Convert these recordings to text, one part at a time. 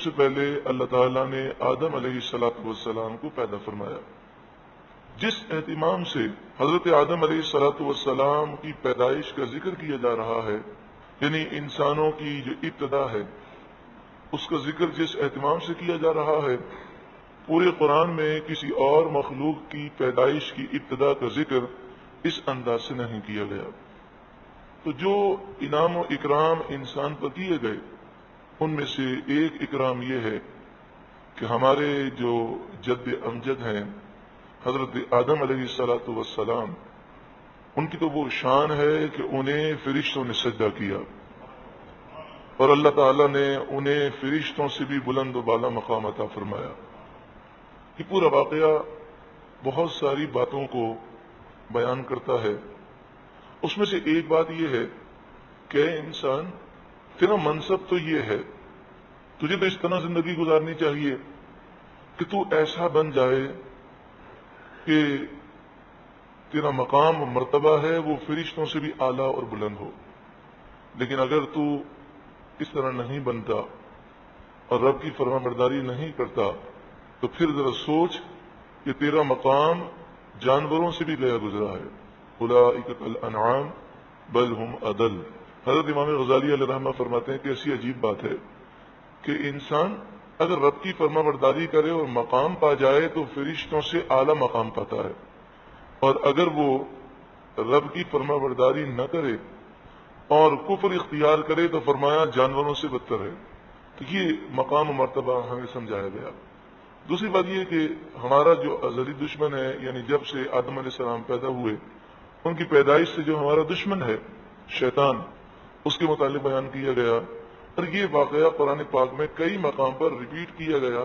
سے پہلے اللہ تعالیٰ نے آدم علیہ السلام کو پیدا فرمایا. جس اہتمام سے حضرت آدم علیہ السلام کی پیدائش کا ذکر کیا جا رہا ہے، یعنی انسانوں کی جو ابتدا ہے اس کا ذکر جس اہتمام سے کیا جا رہا ہے، پورے قرآن میں کسی اور مخلوق کی پیدائش کی ابتدا کا ذکر اس انداز سے نہیں کیا گیا. تو جو انعام و اکرام انسان پر کیے گئے ان میں سے ایک اکرام یہ ہے کہ ہمارے جو جد امجد ہیں حضرت آدم علیہ السلام، ان کی تو وہ شان ہے کہ انہیں فرشتوں نے سجدہ کیا، اور اللہ تعالیٰ نے انہیں فرشتوں سے بھی بلند و بالا مقام عطا فرمایا. یہ پورا واقعہ بہت ساری باتوں کو بیان کرتا ہے. اس میں سے ایک بات یہ ہے کہ انسان، تیرا منصب تو یہ ہے، تجھے تو اس طرح زندگی گزارنی چاہیے کہ تو ایسا بن جائے کہ تیرا مقام و مرتبہ ہے وہ فرشتوں سے بھی اعلیٰ اور بلند ہو. لیکن اگر تو اس طرح نہیں بنتا اور رب کی فرما برداری نہیں کرتا تو پھر ذرا سوچ کہ تیرا مقام جانوروں سے بھی گیا گزرا ہے. اولئک کالانعام بل ہم اضل. حضرت امام غزالی علیہ رحمہ فرماتے ہیں کہ ایسی عجیب بات ہے کہ انسان اگر رب کی فرما برداری کرے اور مقام پا جائے تو فرشتوں سے اعلیٰ مقام پاتا ہے، اور اگر وہ رب کی فرما برداری نہ کرے اور کفر اختیار کرے تو فرمایا جانوروں سے بدتر ہے. تو یہ مقام و مرتبہ ہمیں سمجھایا گیا. دوسری بات یہ کہ ہمارا جو ازلی دشمن ہے، یعنی جب سے آدم علیہ السلام پیدا ہوئے ان کی پیدائش سے جو ہمارا دشمن ہے شیطان، اس کے متعلق بیان کیا گیا. اور یہ واقعہ قرآن پاک میں کئی مقام پر ریپیٹ کیا گیا.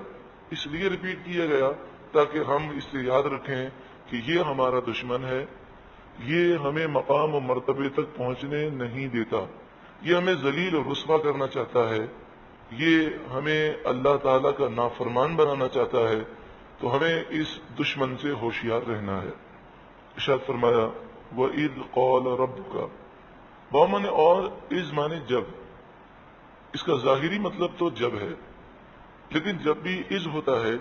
اس لیے ریپیٹ کیا گیا تاکہ ہم اس سے یاد رکھیں کہ یہ ہمارا دشمن ہے، یہ ہمیں مقام و مرتبے تک پہنچنے نہیں دیتا، یہ ہمیں ذلیل اور رسوا کرنا چاہتا ہے، یہ ہمیں اللہ تعالیٰ کا نافرمان بنانا چاہتا ہے. تو ہمیں اس دشمن سے ہوشیار رہنا ہے. ارشاد فرمایا وَإِذْ قَالَ رَبُّكَ، بامن اور از مانے جب. اس کا ظاہری مطلب تو جب ہے، لیکن جب بھی از ہوتا ہے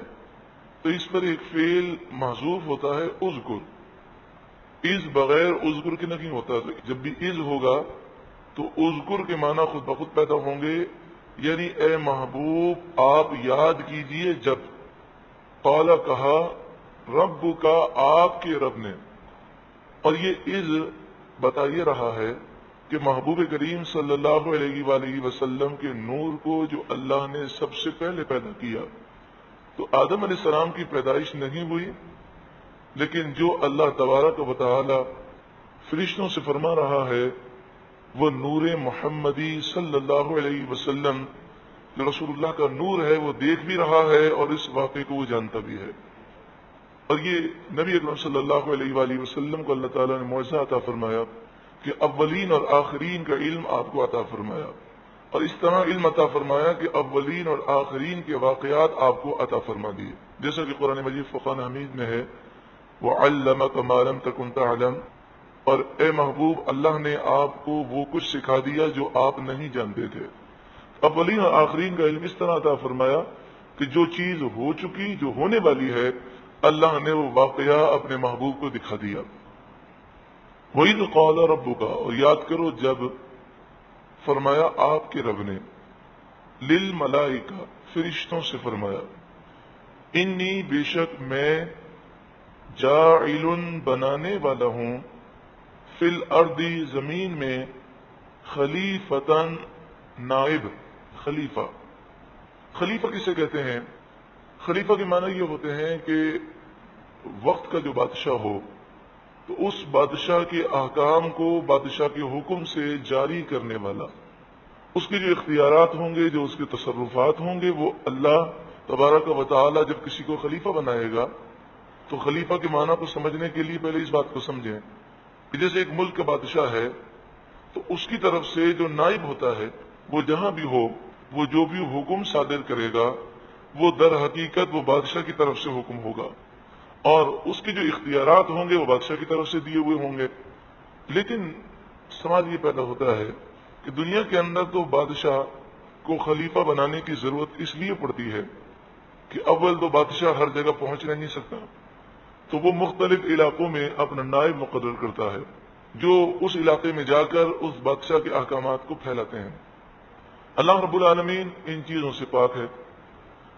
تو اس پر ایک فعل محذوف ہوتا ہے اذکر. از بغیر اذکر کے نہیں ہوتا. تو جب بھی از ہوگا تو اذکر کے معنی خود بخود پیدا ہوں گے، یعنی اے محبوب آپ یاد کیجئے جب. قال کہا، رب کا آپ کے رب نے. اور یہ از بتا یہ رہا ہے کہ محبوب کریم صلی اللہ علیہ وآلہ وسلم کے نور کو جو اللہ نے سب سے پہلے پیدا کیا، تو آدم علیہ السلام کی پیدائش نہیں ہوئی، لیکن جو اللہ تبارک و تعالی فرشتوں سے فرما رہا ہے وہ نور محمدی صلی اللہ علیہ وسلم جو رسول اللہ کا نور ہے وہ دیکھ بھی رہا ہے اور اس واقعے کو وہ جانتا بھی ہے. اور یہ نبی اکرم صلی اللہ علیہ وآلہ وسلم کو اللہ تعالیٰ نے معجزہ عطا فرمایا کہ اولین اور آخرین کا علم آپ کو عطا فرمایا، اور اس طرح علم عطا فرمایا کہ اولین اور آخرین کے واقعات آپ کو عطا فرما دیے. جیسا کہ قرآن مجید فرقان حمید میں ہے وَعَلَّمَكَ مَا لَمْ تَكُنْ تَعْلَمْ، اور اے محبوب اللہ نے آپ کو وہ کچھ سکھا دیا جو آپ نہیں جانتے تھے. اولین اور آخرین کا علم اس طرح عطا فرمایا کہ جو چیز ہو چکی، جو ہونے والی ہے، اللہ نے وہ واقعہ اپنے محبوب کو دکھا دیا. وَإِذْ قَالَ رَبُّكَ، اور یاد کرو جب فرمایا آپ کے رب نے، لِلْمَلَائِكَ، فرشتوں سے فرمایا، انی بے شک میں جاعل بنانے والا ہوں، فی الارض زمین میں، خلیفتاً نائب. خلیفہ، خلیفہ کسے کہتے ہیں؟ خلیفہ کے معنی یہ ہوتے ہیں کہ وقت کا جو بادشاہ ہو تو اس بادشاہ کے احکام کو بادشاہ کے حکم سے جاری کرنے والا، اس کے جو اختیارات ہوں گے، جو اس کے تصرفات ہوں گے، وہ اللہ تبارک و تعالی جب کسی کو خلیفہ بنائے گا تو خلیفہ کے معنی کو سمجھنے کے لیے پہلے اس بات کو سمجھیں کہ جیسے ایک ملک کا بادشاہ ہے تو اس کی طرف سے جو نائب ہوتا ہے وہ جہاں بھی ہو، وہ جو بھی حکم صادر کرے گا وہ در حقیقت وہ بادشاہ کی طرف سے حکم ہوگا، اور اس کے جو اختیارات ہوں گے وہ بادشاہ کی طرف سے دیے ہوئے ہوں گے. لیکن سوال یہ پیدا ہوتا ہے کہ دنیا کے اندر تو بادشاہ کو خلیفہ بنانے کی ضرورت اس لیے پڑتی ہے کہ اول تو بادشاہ ہر جگہ پہنچ نہیں سکتا، تو وہ مختلف علاقوں میں اپنا نائب مقرر کرتا ہے جو اس علاقے میں جا کر اس بادشاہ کے احکامات کو پھیلاتے ہیں۔ اللہ رب العالمین ان چیزوں سے پاک ہے۔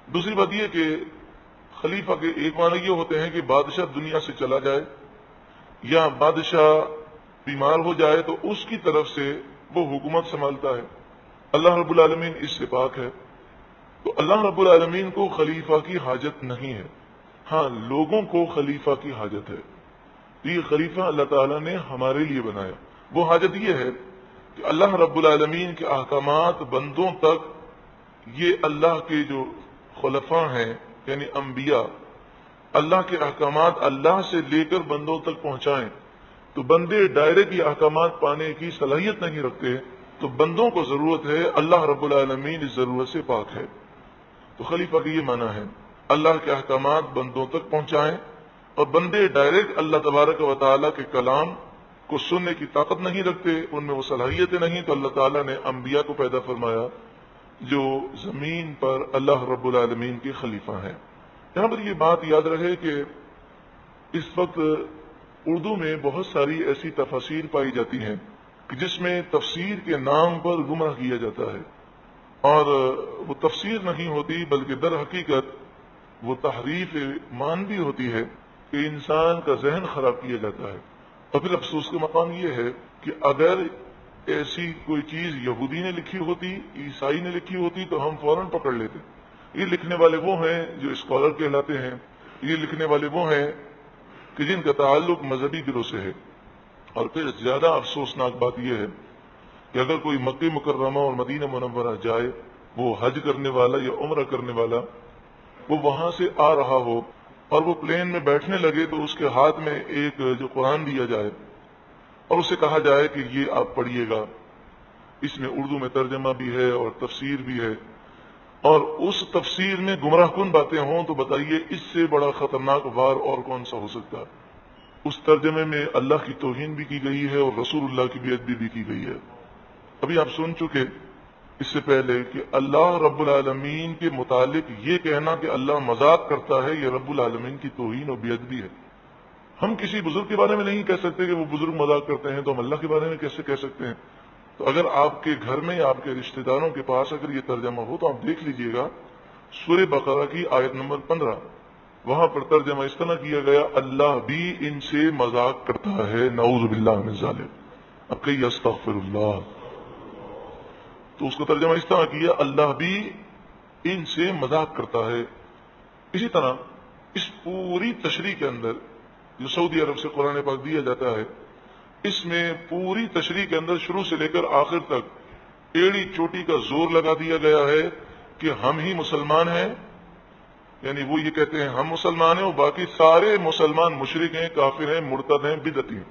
دوسری بات یہ کہ خلیفہ کے ایک معنی یہ ہوتے ہیں کہ بادشاہ دنیا سے چلا جائے یا بادشاہ بیمار ہو جائے تو اس کی طرف سے وہ حکومت سنبھالتا ہے۔ اللہ رب العالمین اس سے پاک ہے۔ تو اللہ رب العالمین کو خلیفہ کی حاجت نہیں ہے، ہاں لوگوں کو خلیفہ کی حاجت ہے۔ یہ خلیفہ اللہ تعالیٰ نے ہمارے لیے بنایا۔ وہ حاجت یہ ہے کہ اللہ رب العالمین کے احکامات بندوں تک، یہ اللہ کے جو خلفاء ہیں یعنی انبیاء، اللہ کے احکامات اللہ سے لے کر بندوں تک پہنچائیں۔ تو بندے ڈائریکٹ یہ احکامات پانے کی صلاحیت نہیں رکھتے، تو بندوں کو ضرورت ہے، اللہ رب العالمین اس ضرورت سے پاک ہے۔ تو خلیفہ کا یہ معنی ہے اللہ کے احکامات بندوں تک پہنچائیں، اور بندے ڈائریکٹ اللہ تبارک و تعالیٰ کے کلام کو سننے کی طاقت نہیں رکھتے، ان میں وہ صلاحیتیں نہیں، تو اللہ تعالیٰ نے انبیاء کو پیدا فرمایا جو زمین پر اللہ رب العالمین کے خلیفہ ہیں۔ یہاں پر یہ بات یاد رہے کہ اس وقت اردو میں بہت ساری ایسی تفاسیر پائی جاتی ہیں کہ جس میں تفسیر کے نام پر گمراہ کیا جاتا ہے، اور وہ تفسیر نہیں ہوتی بلکہ در حقیقت وہ تحریف معنوی ہوتی ہے کہ انسان کا ذہن خراب کیا جاتا ہے۔ اور پھر افسوس کا مقام یہ ہے کہ اگر ایسی کوئی چیز یہودی نے لکھی ہوتی، عیسائی نے لکھی ہوتی تو ہم فوراً پکڑ لیتے۔ یہ لکھنے والے وہ ہیں جو اسکالر کہلاتے ہیں، یہ لکھنے والے وہ ہیں کہ جن کا تعلق مذہبی گروہ سے ہے۔ اور پھر زیادہ افسوسناک بات یہ ہے کہ اگر کوئی مکہ مکرمہ اور مدینہ منورہ جائے، وہ حج کرنے والا یا عمرہ کرنے والا، وہ وہاں سے آ رہا ہو اور وہ پلین میں بیٹھنے لگے تو اس کے ہاتھ میں ایک جو قرآن دیا جائے اور اسے کہا جائے کہ یہ آپ پڑھیے گا، اس میں اردو میں ترجمہ بھی ہے اور تفسیر بھی ہے، اور اس تفسیر میں گمراہ کن باتیں ہوں، تو بتائیے اس سے بڑا خطرناک وار اور کون سا ہو سکتا ہے؟ اس ترجمے میں اللہ کی توہین بھی کی گئی ہے اور رسول اللہ کی بے ادبی بھی کی گئی ہے۔ ابھی آپ سن چکے اس سے پہلے کہ اللہ رب العالمین کے متعلق یہ کہنا کہ اللہ مذاق کرتا ہے، یہ رب العالمین کی توہین اور بے ادبی ہے۔ ہم کسی بزرگ کے بارے میں نہیں کہہ سکتے کہ وہ بزرگ مذاق کرتے ہیں، تو ہم اللہ کے بارے میں کیسے کہہ سکتے ہیں؟ تو اگر آپ کے گھر میں یا آپ کے رشتہ داروں کے پاس اگر یہ ترجمہ ہو تو آپ دیکھ لیجئے گا سورہ بقرہ کی آیت نمبر 15، وہاں پر ترجمہ اس طرح کیا گیا اللہ بھی ان سے مذاق کرتا ہے، نعوذ باللہ من ذالک۔ اب کہیے استغفر اللہ۔ تو اس کا ترجمہ اس طرح کیا اللہ بھی ان سے مذاق کرتا ہے۔ اسی طرح اس پوری تشریح کے اندر جو سعودی عرب سے قرآن پاک دیا جاتا ہے، اس میں پوری تشریح کے اندر شروع سے لے کر آخر تک ایڑی چوٹی کا زور لگا دیا گیا ہے کہ ہم ہی مسلمان ہیں، یعنی وہ یہ کہتے ہیں ہم مسلمان ہیں اور باقی سارے مسلمان مشرک ہیں، کافر ہیں، مرتد ہیں، بدعتی ہیں۔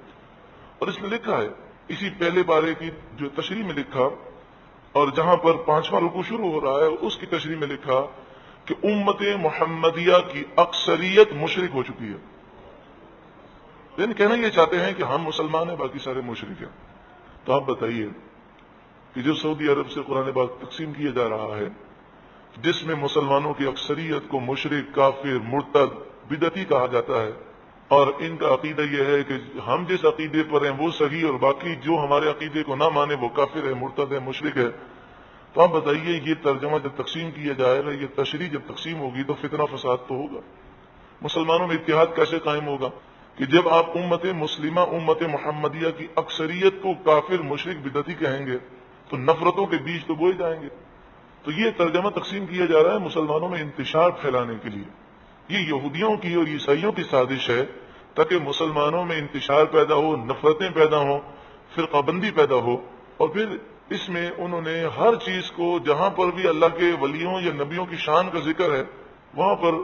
اور اس نے لکھا ہے اسی پہلے بارے کی جو تشریح میں لکھا، اور جہاں پر 5واں رکوع شروع ہو رہا ہے اس کی تشریح میں لکھا کہ امت محمدیہ کی اکثریت مشرک ہو چکی ہے، یعنی کہنا یہ چاہتے ہیں کہ ہم مسلمان ہیں باقی سارے مشرک ہیں۔ تو آپ بتائیے کہ جو سعودی عرب سے قرآن پاک تقسیم کیا جا رہا ہے، جس میں مسلمانوں کی اکثریت کو مشرک، کافر، مرتد، بدعتی کہا جاتا ہے، اور ان کا عقیدہ یہ ہے کہ ہم جس عقیدے پر ہیں وہ صحیح اور باقی جو ہمارے عقیدے کو نہ مانے وہ کافر ہے، مرتد ہے، مشرک ہے، تو آپ بتائیے یہ ترجمہ جب تقسیم کیا جائے گا، یہ تشریح جب تقسیم ہوگی تو فتنہ فساد تو ہوگا۔ مسلمانوں میں اتحاد کیسے قائم ہوگا کہ جب آپ امت مسلمہ، امت محمدیہ کی اکثریت کو کافر، مشرک، بدعتی کہیں گے تو نفرتوں کے بیج تو بوئے جائیں گے۔ تو یہ ترجمہ تقسیم کیا جا رہا ہے مسلمانوں میں انتشار پھیلانے کے لیے، یہ یہودیوں کی اور عیسائیوں کی سازش ہے تاکہ مسلمانوں میں انتشار پیدا ہو، نفرتیں پیدا ہوں، فرقہ بندی پیدا ہو، اور پھر اس میں انہوں نے ہر چیز کو جہاں پر بھی اللہ کے ولیوں یا نبیوں کی شان کا ذکر ہے وہاں پر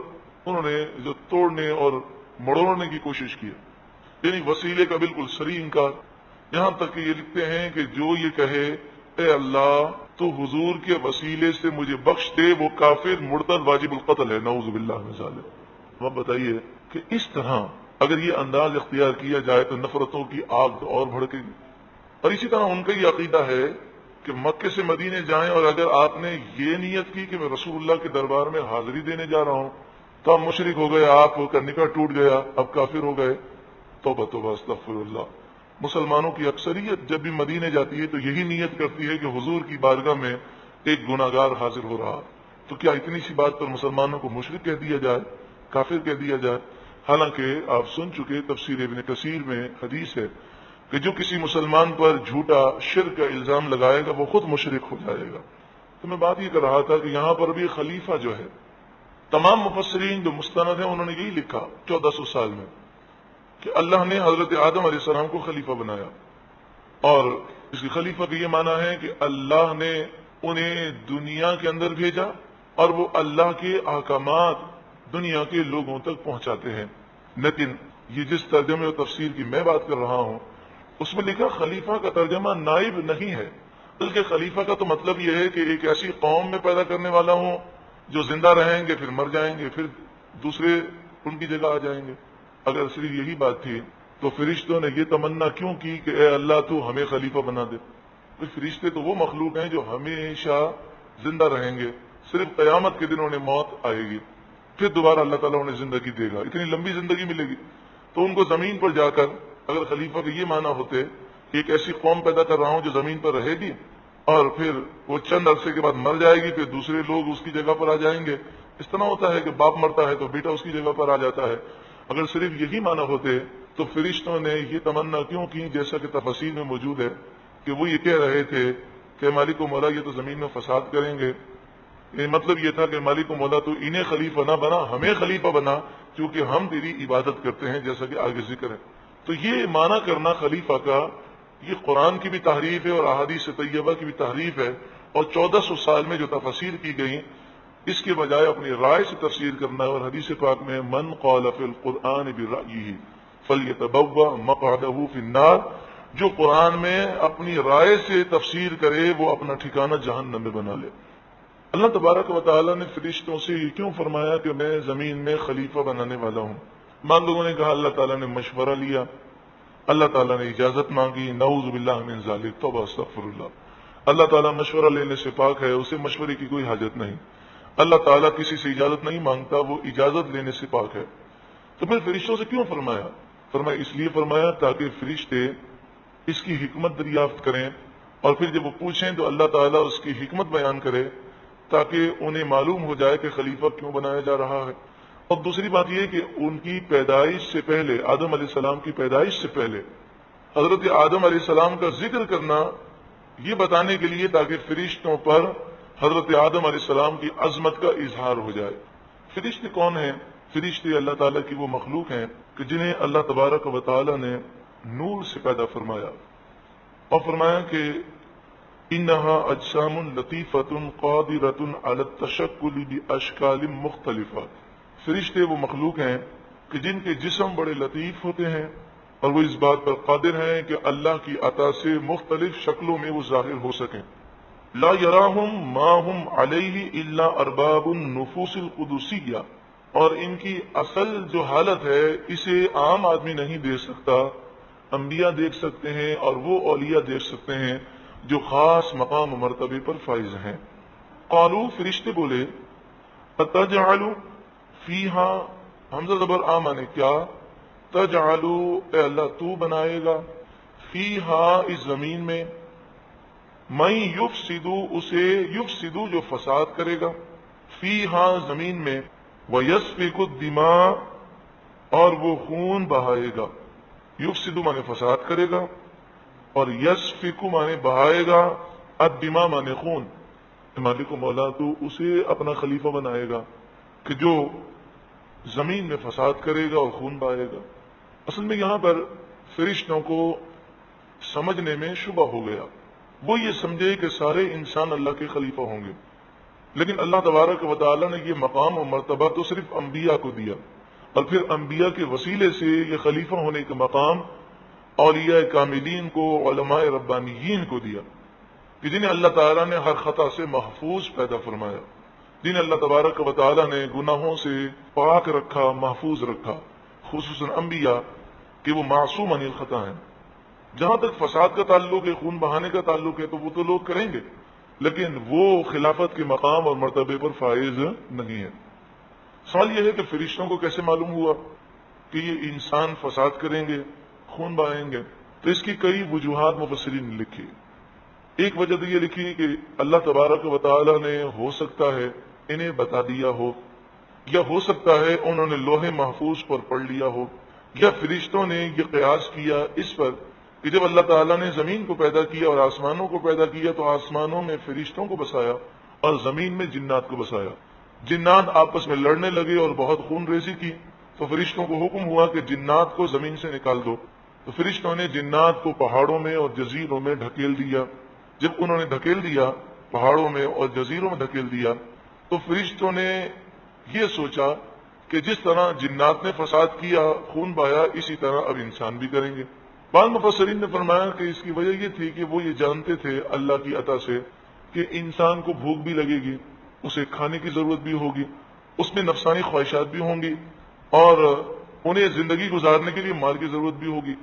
انہوں نے جو توڑنے اور مڑوڑنے کی کوشش کی، یعنی وسیلے کا بالکل صریح انکار، یہاں تک کہ یہ لکھتے ہیں کہ جو یہ کہے اے اللہ تو حضور کے وسیلے سے مجھے بخش دے، وہ کافر، مرتد، واجب القتل ہے، نعوذ باللہ من ذالک۔ اب بتائیے کہ اس طرح اگر یہ انداز اختیار کیا جائے تو نفرتوں کی آگ اور بھڑکے گی۔ اور اسی طرح ان کا یہ عقیدہ ہے کہ مکے سے مدینے جائیں اور اگر آپ نے یہ نیت کی کہ میں رسول اللہ کے دربار میں حاضری دینے جا رہا ہوں تو آپ مشرک ہو گئے، آپ کا نکاح ٹوٹ گیا، اب کافر ہو گئے. توبہ توبہ استغفر اللہ. مسلمانوں کی اکثریت جب بھی مدینے جاتی ہے تو یہی نیت کرتی ہے کہ حضور کی بارگاہ میں ایک گناہگار حاضر ہو رہا. تو کیا اتنی سی بات پر مسلمانوں کو مشرک کہہ دیا جائے، کافر کہہ دیا جائے؟ حالانکہ آپ سن چکے تفسیر ابن کثیر میں حدیث ہے کہ جو کسی مسلمان پر جھوٹا شرک کا الزام لگائے گا وہ خود مشرک ہو جائے گا. تو میں بات یہ کر رہا تھا کہ یہاں پر بھی خلیفہ جو ہے، تمام مفسرین جو مستند ہیں انہوں نے یہی لکھا 1400 سال میں کہ اللہ نے حضرت آدم علیہ السلام کو خلیفہ بنایا. اور اس کی خلیفہ کا یہ معنی ہے کہ اللہ نے انہیں دنیا کے اندر بھیجا اور وہ اللہ کے احکامات دنیا کے لوگوں تک پہنچاتے ہیں. لیکن یہ جس ترجمے اور تفسیر کی میں بات کر رہا ہوں اس میں لکھا خلیفہ کا ترجمہ نائب نہیں ہے، بلکہ خلیفہ کا تو مطلب یہ ہے کہ ایک ایسی قوم میں پیدا کرنے والا ہوں جو زندہ رہیں گے، پھر مر جائیں گے، پھر دوسرے ان کی جگہ آ جائیں گے. اگر صرف یہی بات تھی تو فرشتوں نے یہ تمنا کیوں کی کہ اے اللہ تو ہمیں خلیفہ بنا دے؟ فرشتے تو وہ مخلوق ہیں جو ہمیشہ زندہ رہیں گے، صرف قیامت کے دن انہیں موت آئے گی، پھر دوبارہ اللہ تعالیٰ انہیں زندگی دے گا، اتنی لمبی زندگی ملے گی. تو ان کو زمین پر جا کر اگر خلیفہ کے یہ معنی ہوتے کہ ایک ایسی قوم پیدا کر رہا ہوں جو زمین پر رہے گی اور پھر وہ چند عرصے کے بعد مر جائے گی، پھر دوسرے لوگ اس کی جگہ پر آ جائیں گے. اس طرح ہوتا ہے کہ باپ مرتا ہے تو بیٹا اس کی جگہ پر آ جاتا ہے. اگر صرف یہی معنی ہوتے تو فرشتوں نے یہ تمنا کیوں کی، جیسا کہ تفسیر میں موجود ہے کہ وہ یہ کہہ رہے تھے کہ مالک و مولا یہ تو زمین میں فساد کریں گے. یہ مطلب یہ تھا کہ مالک و مولا تو انہیں خلیفہ نہ بنا، ہمیں خلیفہ بنا کیونکہ ہم تیری عبادت کرتے ہیں، جیسا کہ آگے ذکر ہے. تو یہ معنی کرنا خلیفہ کا یہ قرآن کی بھی تحریف ہے اور احادیث طیبہ کی بھی تحریف ہے. اور 1400 سال میں جو تفسیر کی گئی اس کے بجائے اپنی رائے سے تفسیر کرنا. اور حدیث پاک میں من قال فی القرآن برأیہ فلیتبوأ مقعدہ فی النار، جو قرآن میں اپنی رائے سے تفسیر کرے وہ اپنا ٹھکانہ جہنم میں بنا لے. اللہ تبارک و تعالیٰ نے فرشتوں سے یہ کیوں فرمایا کہ میں زمین میں خلیفہ بنانے والا ہوں؟ بعض لوگوں نے کہا اللہ تعالیٰ نے مشورہ لیا، اللہ تعالیٰ نے اجازت مانگی. نعوذ باللہ من ذالک، توبہ استغفر اللہ. اللہ تعالیٰ مشورہ لینے سے پاک ہے، اسے مشورے کی کوئی حاجت نہیں. اللہ تعالیٰ کسی سے اجازت نہیں مانگتا، وہ اجازت لینے سے پاک ہے. تو پھر فرشتوں سے کیوں فرمایا؟ فرمایا اس لیے فرمایا تاکہ فرشتے اس کی حکمت دریافت کریں اور پھر جب وہ پوچھیں تو اللہ تعالیٰ اس کی حکمت بیان کرے تاکہ انہیں معلوم ہو جائے کہ خلیفہ کیوں بنایا جا رہا ہے. اور دوسری بات یہ کہ ان کی پیدائش سے پہلے، آدم علیہ السلام کی پیدائش سے پہلے حضرت آدم علیہ السلام کا ذکر کرنا یہ بتانے کے لیے تاکہ فرشتوں پر حضرت آدم علیہ السلام کی عظمت کا اظہار ہو جائے. فرشتے کون ہیں؟ فرشتے اللہ تعالیٰ کی وہ مخلوق ہیں کہ جنہیں اللہ تبارک و تعالیٰ نے نور سے پیدا فرمایا اور فرمایا کہ انہا اجسام لطیفۃ قادرۃ علی التشکل باشکال مختلفہ. فرشتے وہ مخلوق ہیں کہ جن کے جسم بڑے لطیف ہوتے ہیں اور وہ اس بات پر قادر ہیں کہ اللہ کی عطا سے مختلف شکلوں میں وہ ظاہر ہو سکیں. لا یراہم ما ہم علیہ الا ارباب النفوس القدسیہ، اور ان کی اصل جو حالت ہے اسے عام آدمی نہیں دیکھ سکتا، انبیاء دیکھ سکتے ہیں اور وہ اولیاء دیکھ سکتے ہیں جو خاص مقام و مرتبے پر فائز ہیں. قالوا، فرشتے بولے، اتجعل فیہا، حمزہ زبر آ مانے کیا، تجعلو اے اللہ تو بنائے گا، فیہا اس زمین میں، من یفسدو اسے، یفسدو جو فساد کرے گا، فیہا زمین میں، ویسفک الدماء اور وہ خون بہائے گا. یفسدو مانے فساد کرے گا اور یسفک مانے بہائے گا، الدماء مانے خون. مالک و مولا تو اسے اپنا خلیفہ بنائے گا کہ جو زمین میں فساد کرے گا اور خون بہائے گا. اصل میں یہاں پر فرشتوں کو سمجھنے میں شبہ ہو گیا. وہ یہ سمجھے کہ سارے انسان اللہ کے خلیفہ ہوں گے، لیکن اللہ تبارک و تعالیٰ نے یہ مقام و مرتبہ تو صرف انبیاء کو دیا اور پھر انبیاء کے وسیلے سے یہ خلیفہ ہونے کا مقام اولیاء کاملین کو، علماء ربانیین کو دیا کہ جنہیں اللہ تعالیٰ نے ہر خطا سے محفوظ پیدا فرمایا، جنہیں اللہ تبارک و تعالیٰ نے گناہوں سے پاک رکھا، محفوظ رکھا، خصوصاً انبیاء کہ وہ معصوم عن الخطا ہیں. جہاں تک فساد کا تعلق ہے، خون بہانے کا تعلق ہے، تو وہ تو لوگ کریں گے، لیکن وہ خلافت کے مقام اور مرتبے پر فائز نہیں ہے۔ سوال یہ ہے کہ فرشتوں کو کیسے معلوم ہوا کہ یہ انسان فساد کریں گے، خون بہائیں گے؟ تو اس کی کئی وجوہات مفسرین نے لکھی۔ ایک وجہ تو یہ لکھی کہ اللہ تبارک و تعالی نے ہو سکتا ہے انہیں بتا دیا ہو، یا ہو سکتا ہے انہوں نے لوح محفوظ پر پڑھ لیا ہو، یا فرشتوں نے یہ قیاس کیا اس پر کہ جب اللہ تعالیٰ نے زمین کو پیدا کیا اور آسمانوں کو پیدا کیا تو آسمانوں میں فرشتوں کو بسایا اور زمین میں جنات کو بسایا۔ جنات آپس میں لڑنے لگے اور بہت خون ریزی کی، تو فرشتوں کو حکم ہوا کہ جنات کو زمین سے نکال دو، تو فرشتوں نے جنات کو پہاڑوں میں اور جزیروں میں ڈھکیل دیا۔ جب انہوں نے دھکیل دیا، پہاڑوں میں اور جزیروں میں دھکیل دیا، تو فرشتوں نے یہ سوچا کہ جس طرح جنات نے فساد کیا، خون بہایا، اسی طرح اب انسان بھی کریں گے۔ بعض مفسرین نے فرمایا کہ اس کی وجہ یہ تھی کہ وہ یہ جانتے تھے اللہ کی عطا سے کہ انسان کو بھوک بھی لگے گی، اسے کھانے کی ضرورت بھی ہوگی، اس میں نفسانی خواہشات بھی ہوں گی، اور انہیں زندگی گزارنے کے لیے مال کی ضرورت بھی ہوگی۔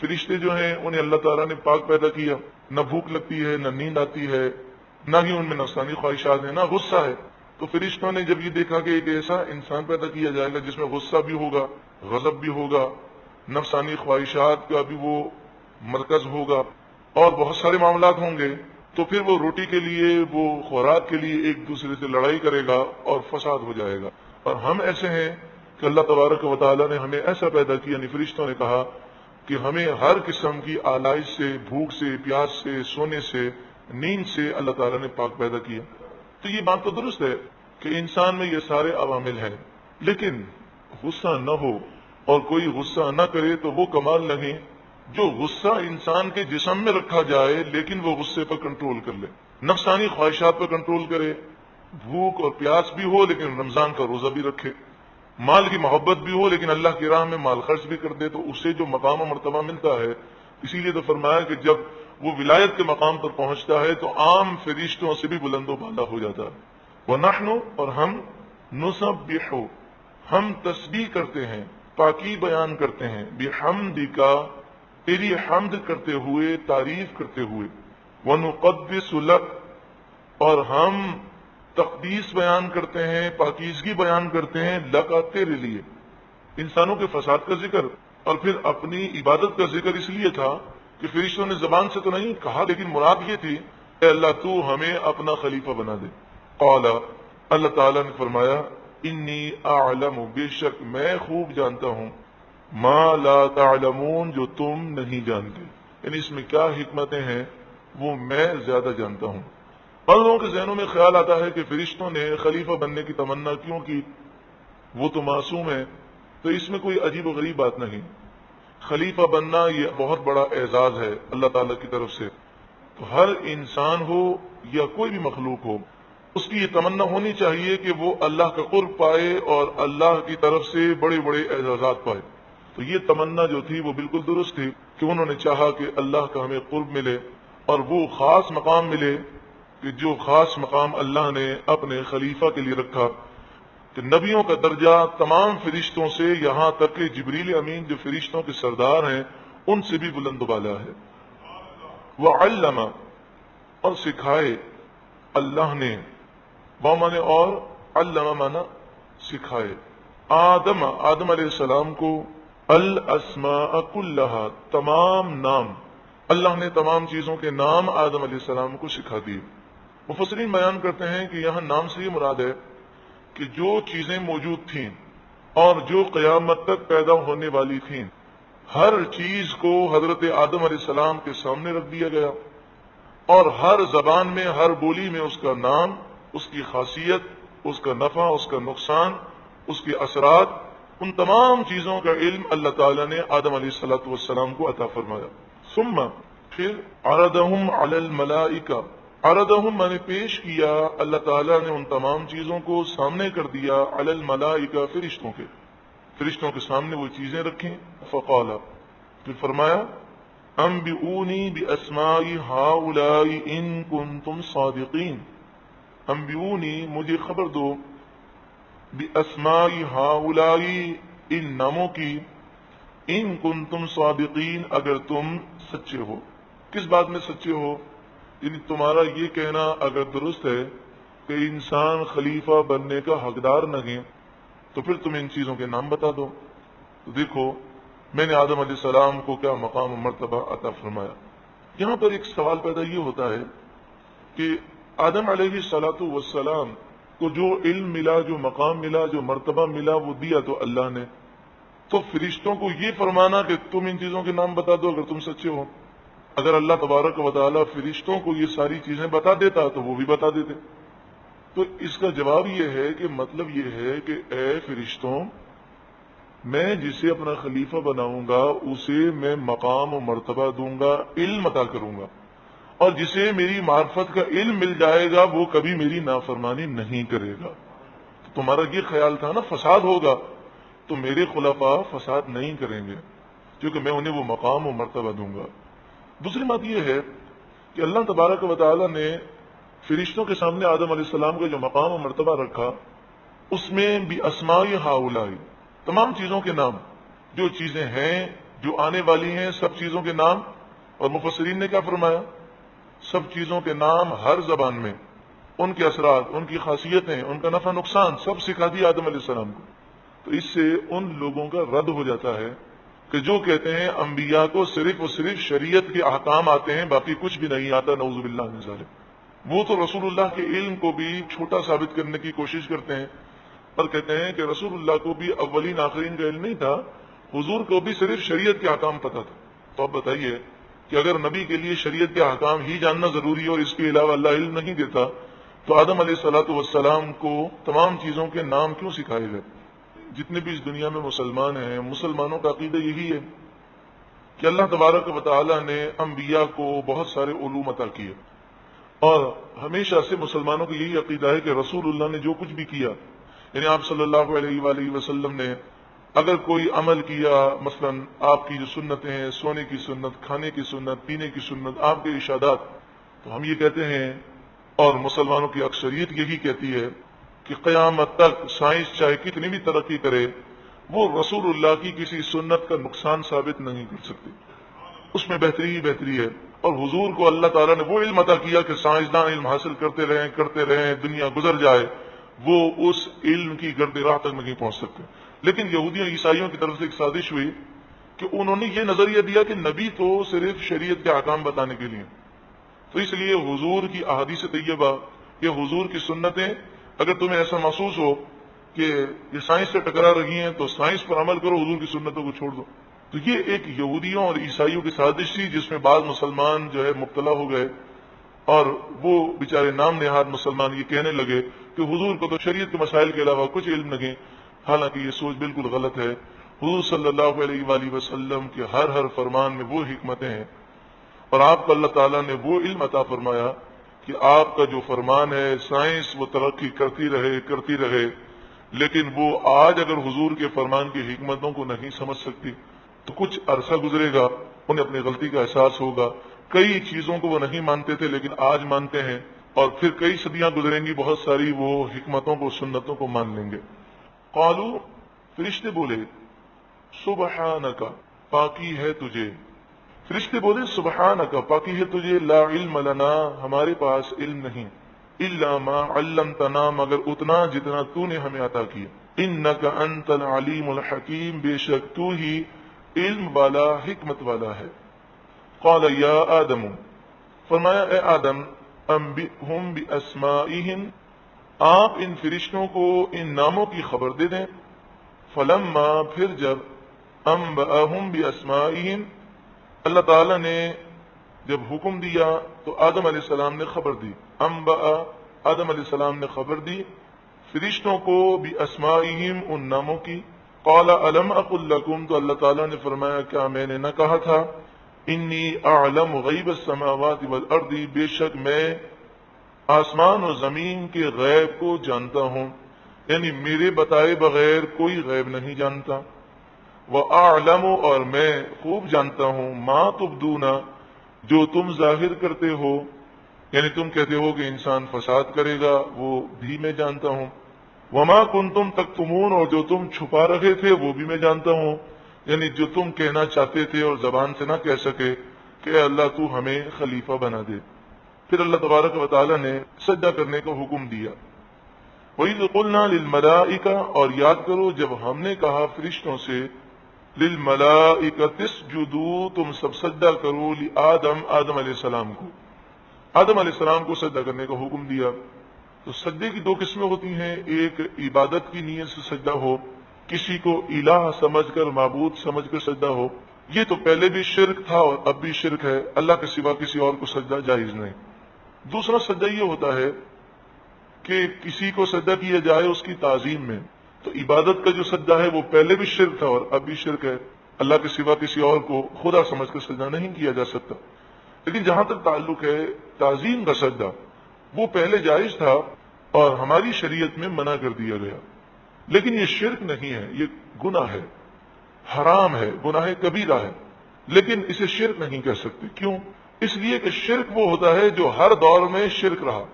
فرشتے جو ہیں انہیں اللہ تعالیٰ نے پاک پیدا کیا، نہ بھوک لگتی ہے، نہ نیند آتی ہے، نہ ہی ان میں نفسانی خواہشات ہیں، نہ غصہ ہے۔ تو فرشتوں نے جب یہ دیکھا کہ ایک ایسا انسان پیدا کیا جائے گا جس میں غصہ بھی ہوگا، غضب بھی ہوگا، نفسانی خواہشات کا بھی وہ مرکز ہوگا، اور بہت سارے معاملات ہوں گے، تو پھر وہ روٹی کے لیے، وہ خوراک کے لیے ایک دوسرے سے لڑائی کرے گا اور فساد ہو جائے گا۔ اور ہم ایسے ہیں کہ اللہ تبارک و تعالیٰ نے ہمیں ایسا پیدا کیا، یعنی فرشتوں نے کہا کہ ہمیں ہر قسم کی آلائش سے، بھوک سے، پیاس سے، سونے سے، نیند سے اللہ تعالیٰ نے پاک پیدا کیا۔ تو یہ بات تو درست ہے کہ انسان میں یہ سارے عوامل ہیں، لیکن غصہ نہ ہو اور کوئی غصہ نہ کرے تو وہ کمال نہیں جو غصہ انسان کے جسم میں رکھا جائے لیکن وہ غصے پر کنٹرول کر لے، نفسانی خواہشات پر کنٹرول کرے، بھوک اور پیاس بھی ہو لیکن رمضان کا روزہ بھی رکھے، مال کی محبت بھی ہو لیکن اللہ کی راہ میں مال خرچ بھی کر دے، تو اسے جو مقام و مرتبہ ملتا ہے۔ اسی لیے تو فرمایا کہ جب وہ ولایت کے مقام پر پہنچتا ہے تو عام فرشتوں سے بھی بلند و بالا ہو جاتا ہے۔ وَنَحْنُ، اور ہم، نُسَبِّحُ، ہم تسبیح کرتے ہیں، پاکی بیان کرتے ہیں، بِحَمْدِکَ، تیری حمد کرتے ہوئے، تعریف کرتے ہوئے، وَنُقَدِّسُ لَكَ، اور ہم تقدیس بیان کرتے ہیں، پاکیزگی بیان کرتے ہیں، لکا، تیرے لیے۔ انسانوں کے فساد کا ذکر اور پھر اپنی عبادت کا ذکر اس لیے تھا کہ فرشتوں نے زبان سے تو نہیں کہا، لیکن مراد یہ تھی کہ اللہ تو ہمیں اپنا خلیفہ بنا دے۔ قال، اللہ تعالیٰ نے فرمایا، انی اعلم، بے شک میں خوب جانتا ہوں، ما لا تعلمون، جو تم نہیں جانتے، یعنی اس میں کیا حکمتیں ہیں وہ میں زیادہ جانتا ہوں۔ اور لوگوں کے ذہنوں میں خیال آتا ہے کہ فرشتوں نے خلیفہ بننے کی تمنا کیوں کی، وہ تو معصوم ہے، تو اس میں کوئی عجیب و غریب بات نہیں۔ خلیفہ بننا یہ بہت بڑا اعزاز ہے اللہ تعالیٰ کی طرف سے، تو ہر انسان ہو یا کوئی بھی مخلوق ہو، اس کی یہ تمنا ہونی چاہیے کہ وہ اللہ کا قرب پائے اور اللہ کی طرف سے بڑے بڑے اعزازات پائے۔ تو یہ تمنا جو تھی وہ بالکل درست تھی کہ انہوں نے چاہا کہ اللہ کا ہمیں قرب ملے اور وہ خاص مقام ملے کہ جو خاص مقام اللہ نے اپنے خلیفہ کے لیے رکھا، کہ نبیوں کا درجہ تمام فرشتوں سے، یہاں تک کہ جبریل امین جو فرشتوں کے سردار ہیں ان سے بھی بلند و بالا ہے۔ وعلم، اور سکھائے اللہ نے، مانے اور علم مانا سکھائے، آدم علیہ السلام کو، الاسماء کلہا، تمام نام، اللہ نے تمام چیزوں کے نام آدم علیہ السلام کو سکھا دیے۔ مفسرین بیان کرتے ہیں کہ یہاں نام سے یہ مراد ہے کہ جو چیزیں موجود تھیں اور جو قیامت تک پیدا ہونے والی تھیں، ہر چیز کو حضرت آدم علیہ السلام کے سامنے رکھ دیا گیا، اور ہر زبان میں، ہر بولی میں اس کا نام، اس کی خاصیت، اس کا نفع، اس کا نقصان، اس کے اثرات، ان تمام چیزوں کا علم اللہ تعالیٰ نے آدم علیہ السلام کو عطا فرمایا۔ ثم، پھر، عرضہم علی الملائکہ، عرضہم میں نے پیش کیا، اللہ تعالیٰ نے ان تمام چیزوں کو سامنے کر دیا، علی الملائکہ، فرشتوں کے سامنے وہ چیزیں رکھیں۔ فقال، پھر فرمایا، انبئونی باسماء ہؤلاء ان کنتم صادقین، انبئونی، مجھے خبر دو، باسماء ہؤلاء، ان ناموں کی، ان کنتم صادقین، اگر تم سچے ہو۔ کس بات میں سچے ہو؟ یعنی تمہارا یہ کہنا اگر درست ہے کہ انسان خلیفہ بننے کا حقدار نہیں تو پھر تم ان چیزوں کے نام بتا دو۔ تو دیکھو میں نے آدم علیہ السلام کو کیا مقام و مرتبہ عطا فرمایا۔ یہاں پر ایک سوال پیدا یہ ہوتا ہے کہ آدم علیہ والسلام کو جو علم ملا، جو مقام ملا، جو مرتبہ ملا، وہ دیا تو اللہ نے، تو فرشتوں کو یہ فرمانا کہ تم ان چیزوں کے نام بتا دو اگر تم سچے ہو، اگر اللہ تبارک و تعالیٰ فرشتوں کو یہ ساری چیزیں بتا دیتا تو وہ بھی بتا دیتے۔ تو اس کا جواب یہ ہے کہ مطلب یہ ہے کہ اے فرشتوں، میں جسے اپنا خلیفہ بناؤں گا اسے میں مقام و مرتبہ دوں گا، علم عطا کروں گا، اور جسے میری معرفت کا علم مل جائے گا وہ کبھی میری نافرمانی نہیں کرے گا۔ تو تمہارا یہ خیال تھا نا فساد ہوگا، تو میرے خلفاء فساد نہیں کریں گے کیونکہ میں انہیں وہ مقام و مرتبہ دوں گا۔ دوسری بات یہ ہے کہ اللہ تبارک و تعالیٰ نے فرشتوں کے سامنے آدم علیہ السلام کا جو مقام و مرتبہ رکھا اس میں بھی اسماء ہؤلاء، تمام چیزوں کے نام، جو چیزیں ہیں جو آنے والی ہیں سب چیزوں کے نام، اور مفسرین نے کیا فرمایا؟ سب چیزوں کے نام ہر زبان میں، ان کے اثرات، ان کی خاصیتیں، ان کا نفع نقصان سب سکھا دیا آدم علیہ السلام کو۔ تو اس سے ان لوگوں کا رد ہو جاتا ہے کہ جو کہتے ہیں انبیاء کو صرف اور صرف شریعت کے احکام آتے ہیں باقی کچھ بھی نہیں آتا، نعوذ باللہ من ذالک۔ وہ تو رسول اللہ کے علم کو بھی چھوٹا ثابت کرنے کی کوشش کرتے ہیں اور کہتے ہیں کہ رسول اللہ کو بھی اولین آخرین کا علم نہیں تھا، حضور کو بھی صرف شریعت کے احکام پتہ تھا۔ تو اب بتائیے کہ اگر نبی کے لیے شریعت کے احکام ہی جاننا ضروری ہے اور اس کے علاوہ اللہ علم نہیں دیتا تو آدم علیہ والسلام کو تمام چیزوں کے نام کیوں سکھائے گئے؟ جتنے بھی اس دنیا میں مسلمان ہیں، مسلمانوں کا عقیدہ یہی ہے کہ اللہ تبارک و تعالیٰ نے انبیاء کو بہت سارے علوم عطا کیے، اور ہمیشہ سے مسلمانوں کا یہی عقیدہ ہے کہ رسول اللہ نے جو کچھ بھی کیا، یعنی آپ صلی اللہ علیہ وآلہ وسلم نے اگر کوئی عمل کیا، مثلا آپ کی جو سنتیں ہیں، سونے کی سنت، کھانے کی سنت، پینے کی سنت، آپ کے ارشادات، تو ہم یہ کہتے ہیں اور مسلمانوں کی اکثریت یہی کہتی ہے کہ قیامت تک سائنس چاہے کتنی بھی ترقی کرے وہ رسول اللہ کی کسی سنت کا نقصان ثابت نہیں کر سکتی، اس میں بہتری ہی بہتری ہے۔ اور حضور کو اللہ تعالیٰ نے وہ علم عطا کیا کہ سائنسدان علم حاصل کرتے رہیں دنیا گزر جائے، وہ اس علم کی گرد راہ تک نہیں پہنچ سکتے۔ لیکن یہودیوں عیسائیوں کی طرف سے ایک سازش ہوئی کہ انہوں نے یہ نظریہ دیا کہ نبی تو صرف شریعت کے احکام بتانے کے لیے، تو اس لیے حضور کی احادیث طیبہ یا حضور کی سنتیں اگر تمہیں ایسا محسوس ہو کہ یہ سائنس سے ٹکرا رہی ہیں تو سائنس پر عمل کرو، حضور کی سنتوں کو چھوڑ دو۔ تو یہ ایک یہودیوں اور عیسائیوں کی سازش تھی جس میں بعض مسلمان جو ہے مبتلا ہو گئے، اور وہ بیچارے نام نہاد مسلمان یہ کہنے لگے کہ حضور کو تو شریعت کے مسائل کے علاوہ کچھ علم نہیں، حالانکہ یہ سوچ بالکل غلط ہے۔ حضور صلی اللہ علیہ وآلہ وسلم کے ہر فرمان میں وہ حکمتیں ہیں، اور آپ کو اللہ تعالیٰ نے وہ علم عطا فرمایا کہ آپ کا جو فرمان ہے سائنس وہ ترقی کرتی رہے لیکن وہ آج اگر حضور کے فرمان کی حکمتوں کو نہیں سمجھ سکتی تو کچھ عرصہ گزرے گا، انہیں اپنی غلطی کا احساس ہوگا، کئی چیزوں کو وہ نہیں مانتے تھے لیکن آج مانتے ہیں، اور پھر کئی صدیاں گزریں گی بہت ساری وہ حکمتوں کو سنتوں کو مان لیں گے۔ قالو، فرشتے بولے، سبحانک، پاکی ہے تجھے، فرشتے بولے سبحانک، پاکی ہے تجھے، لا علم لنا، ہمارے پاس علم نہیں، الا ما علمتنا، مگر اتنا جتنا تو نے ہمیں عطا کیا، انک انت العلیم الحکیم، بے شک تو ہی علم والا حکمت والا ہے۔ قال یا آدم، فرمایا اے آدم، انبئہم باسمائہم، آپ ان فرشتوں کو ان ناموں کی خبر دے دیں۔ فلما، پھر جب انبأہم باسمائہم، اللہ تعالیٰ نے جب حکم دیا تو آدم علیہ السلام نے خبر دی، انبأ، آدم علیہ السلام نے خبر دی فرشتوں کو باسمائہم، ان ناموں کی۔ قال الم اقل لکم، تو اللہ تعالیٰ نے فرمایا کیا میں نے نہ کہا تھا، انی اعلم غیب السماوات والارض، بے شک میں آسمان و زمین کے غیب کو جانتا ہوں، یعنی میرے بتائے بغیر کوئی غیب نہیں جانتا۔ وَأَعْلَمُ، اور میں خوب جانتا ہوں، ما تبدون، جو تم ظاہر کرتے ہو، یعنی تم کہتے ہو کہ انسان فساد کرے گا، وہ بھی میں جانتا ہوں۔ وما کنتم تکتمون، اور جو تم چھپا رہے تھے وہ بھی میں جانتا ہوں۔ یعنی جو تم کہنا چاہتے تھے اور زبان سے نہ کہہ سکے کہ اے اللہ تو ہمیں خلیفہ بنا دے۔ پھر اللہ تبارک و تعالیٰ نے سجدہ کرنے کا حکم دیا۔ وَإِذْ قُلْنَا لِلْمَلَائِكَةِ، اور یاد کرو جب ہم نے کہا فرشتوں سے، لِلْمَلَائِكَةِ اسْجُدُوا، تم سب سجدہ کرو، لِآدم، آدم علیہ السلام کو، آدم علیہ السلام کو سجدہ کرنے کا حکم دیا۔ تو سجدے کی دو قسمیں ہوتی ہیں، ایک عبادت کی نیت سے سجدہ ہو، کسی کو الہ سمجھ کر، معبود سمجھ کر سجدہ ہو، یہ تو پہلے بھی شرک تھا اور اب بھی شرک ہے، اللہ کے سوا کسی اور کو سجدہ جائز نہیں۔ دوسرا سجدہ یہ ہوتا ہے کہ کسی کو سجدہ کیا جائے اس کی تعظیم میں، تو عبادت کا جو سجدہ ہے وہ پہلے بھی شرک تھا اور اب بھی شرک ہے، اللہ کے سوا کسی اور کو خدا سمجھ کر سجدہ نہیں کیا جا سکتا۔ لیکن جہاں تک تعلق ہے تعظیم کا سجدہ، وہ پہلے جائز تھا اور ہماری شریعت میں منع کر دیا گیا، لیکن یہ شرک نہیں ہے، یہ گناہ ہے، حرام ہے، گناہ کبیرہ ہے، لیکن اسے شرک نہیں کہہ سکتے۔ کیوں؟ اس لیے کہ شرک وہ ہوتا ہے جو ہر دور میں شرک رہا۔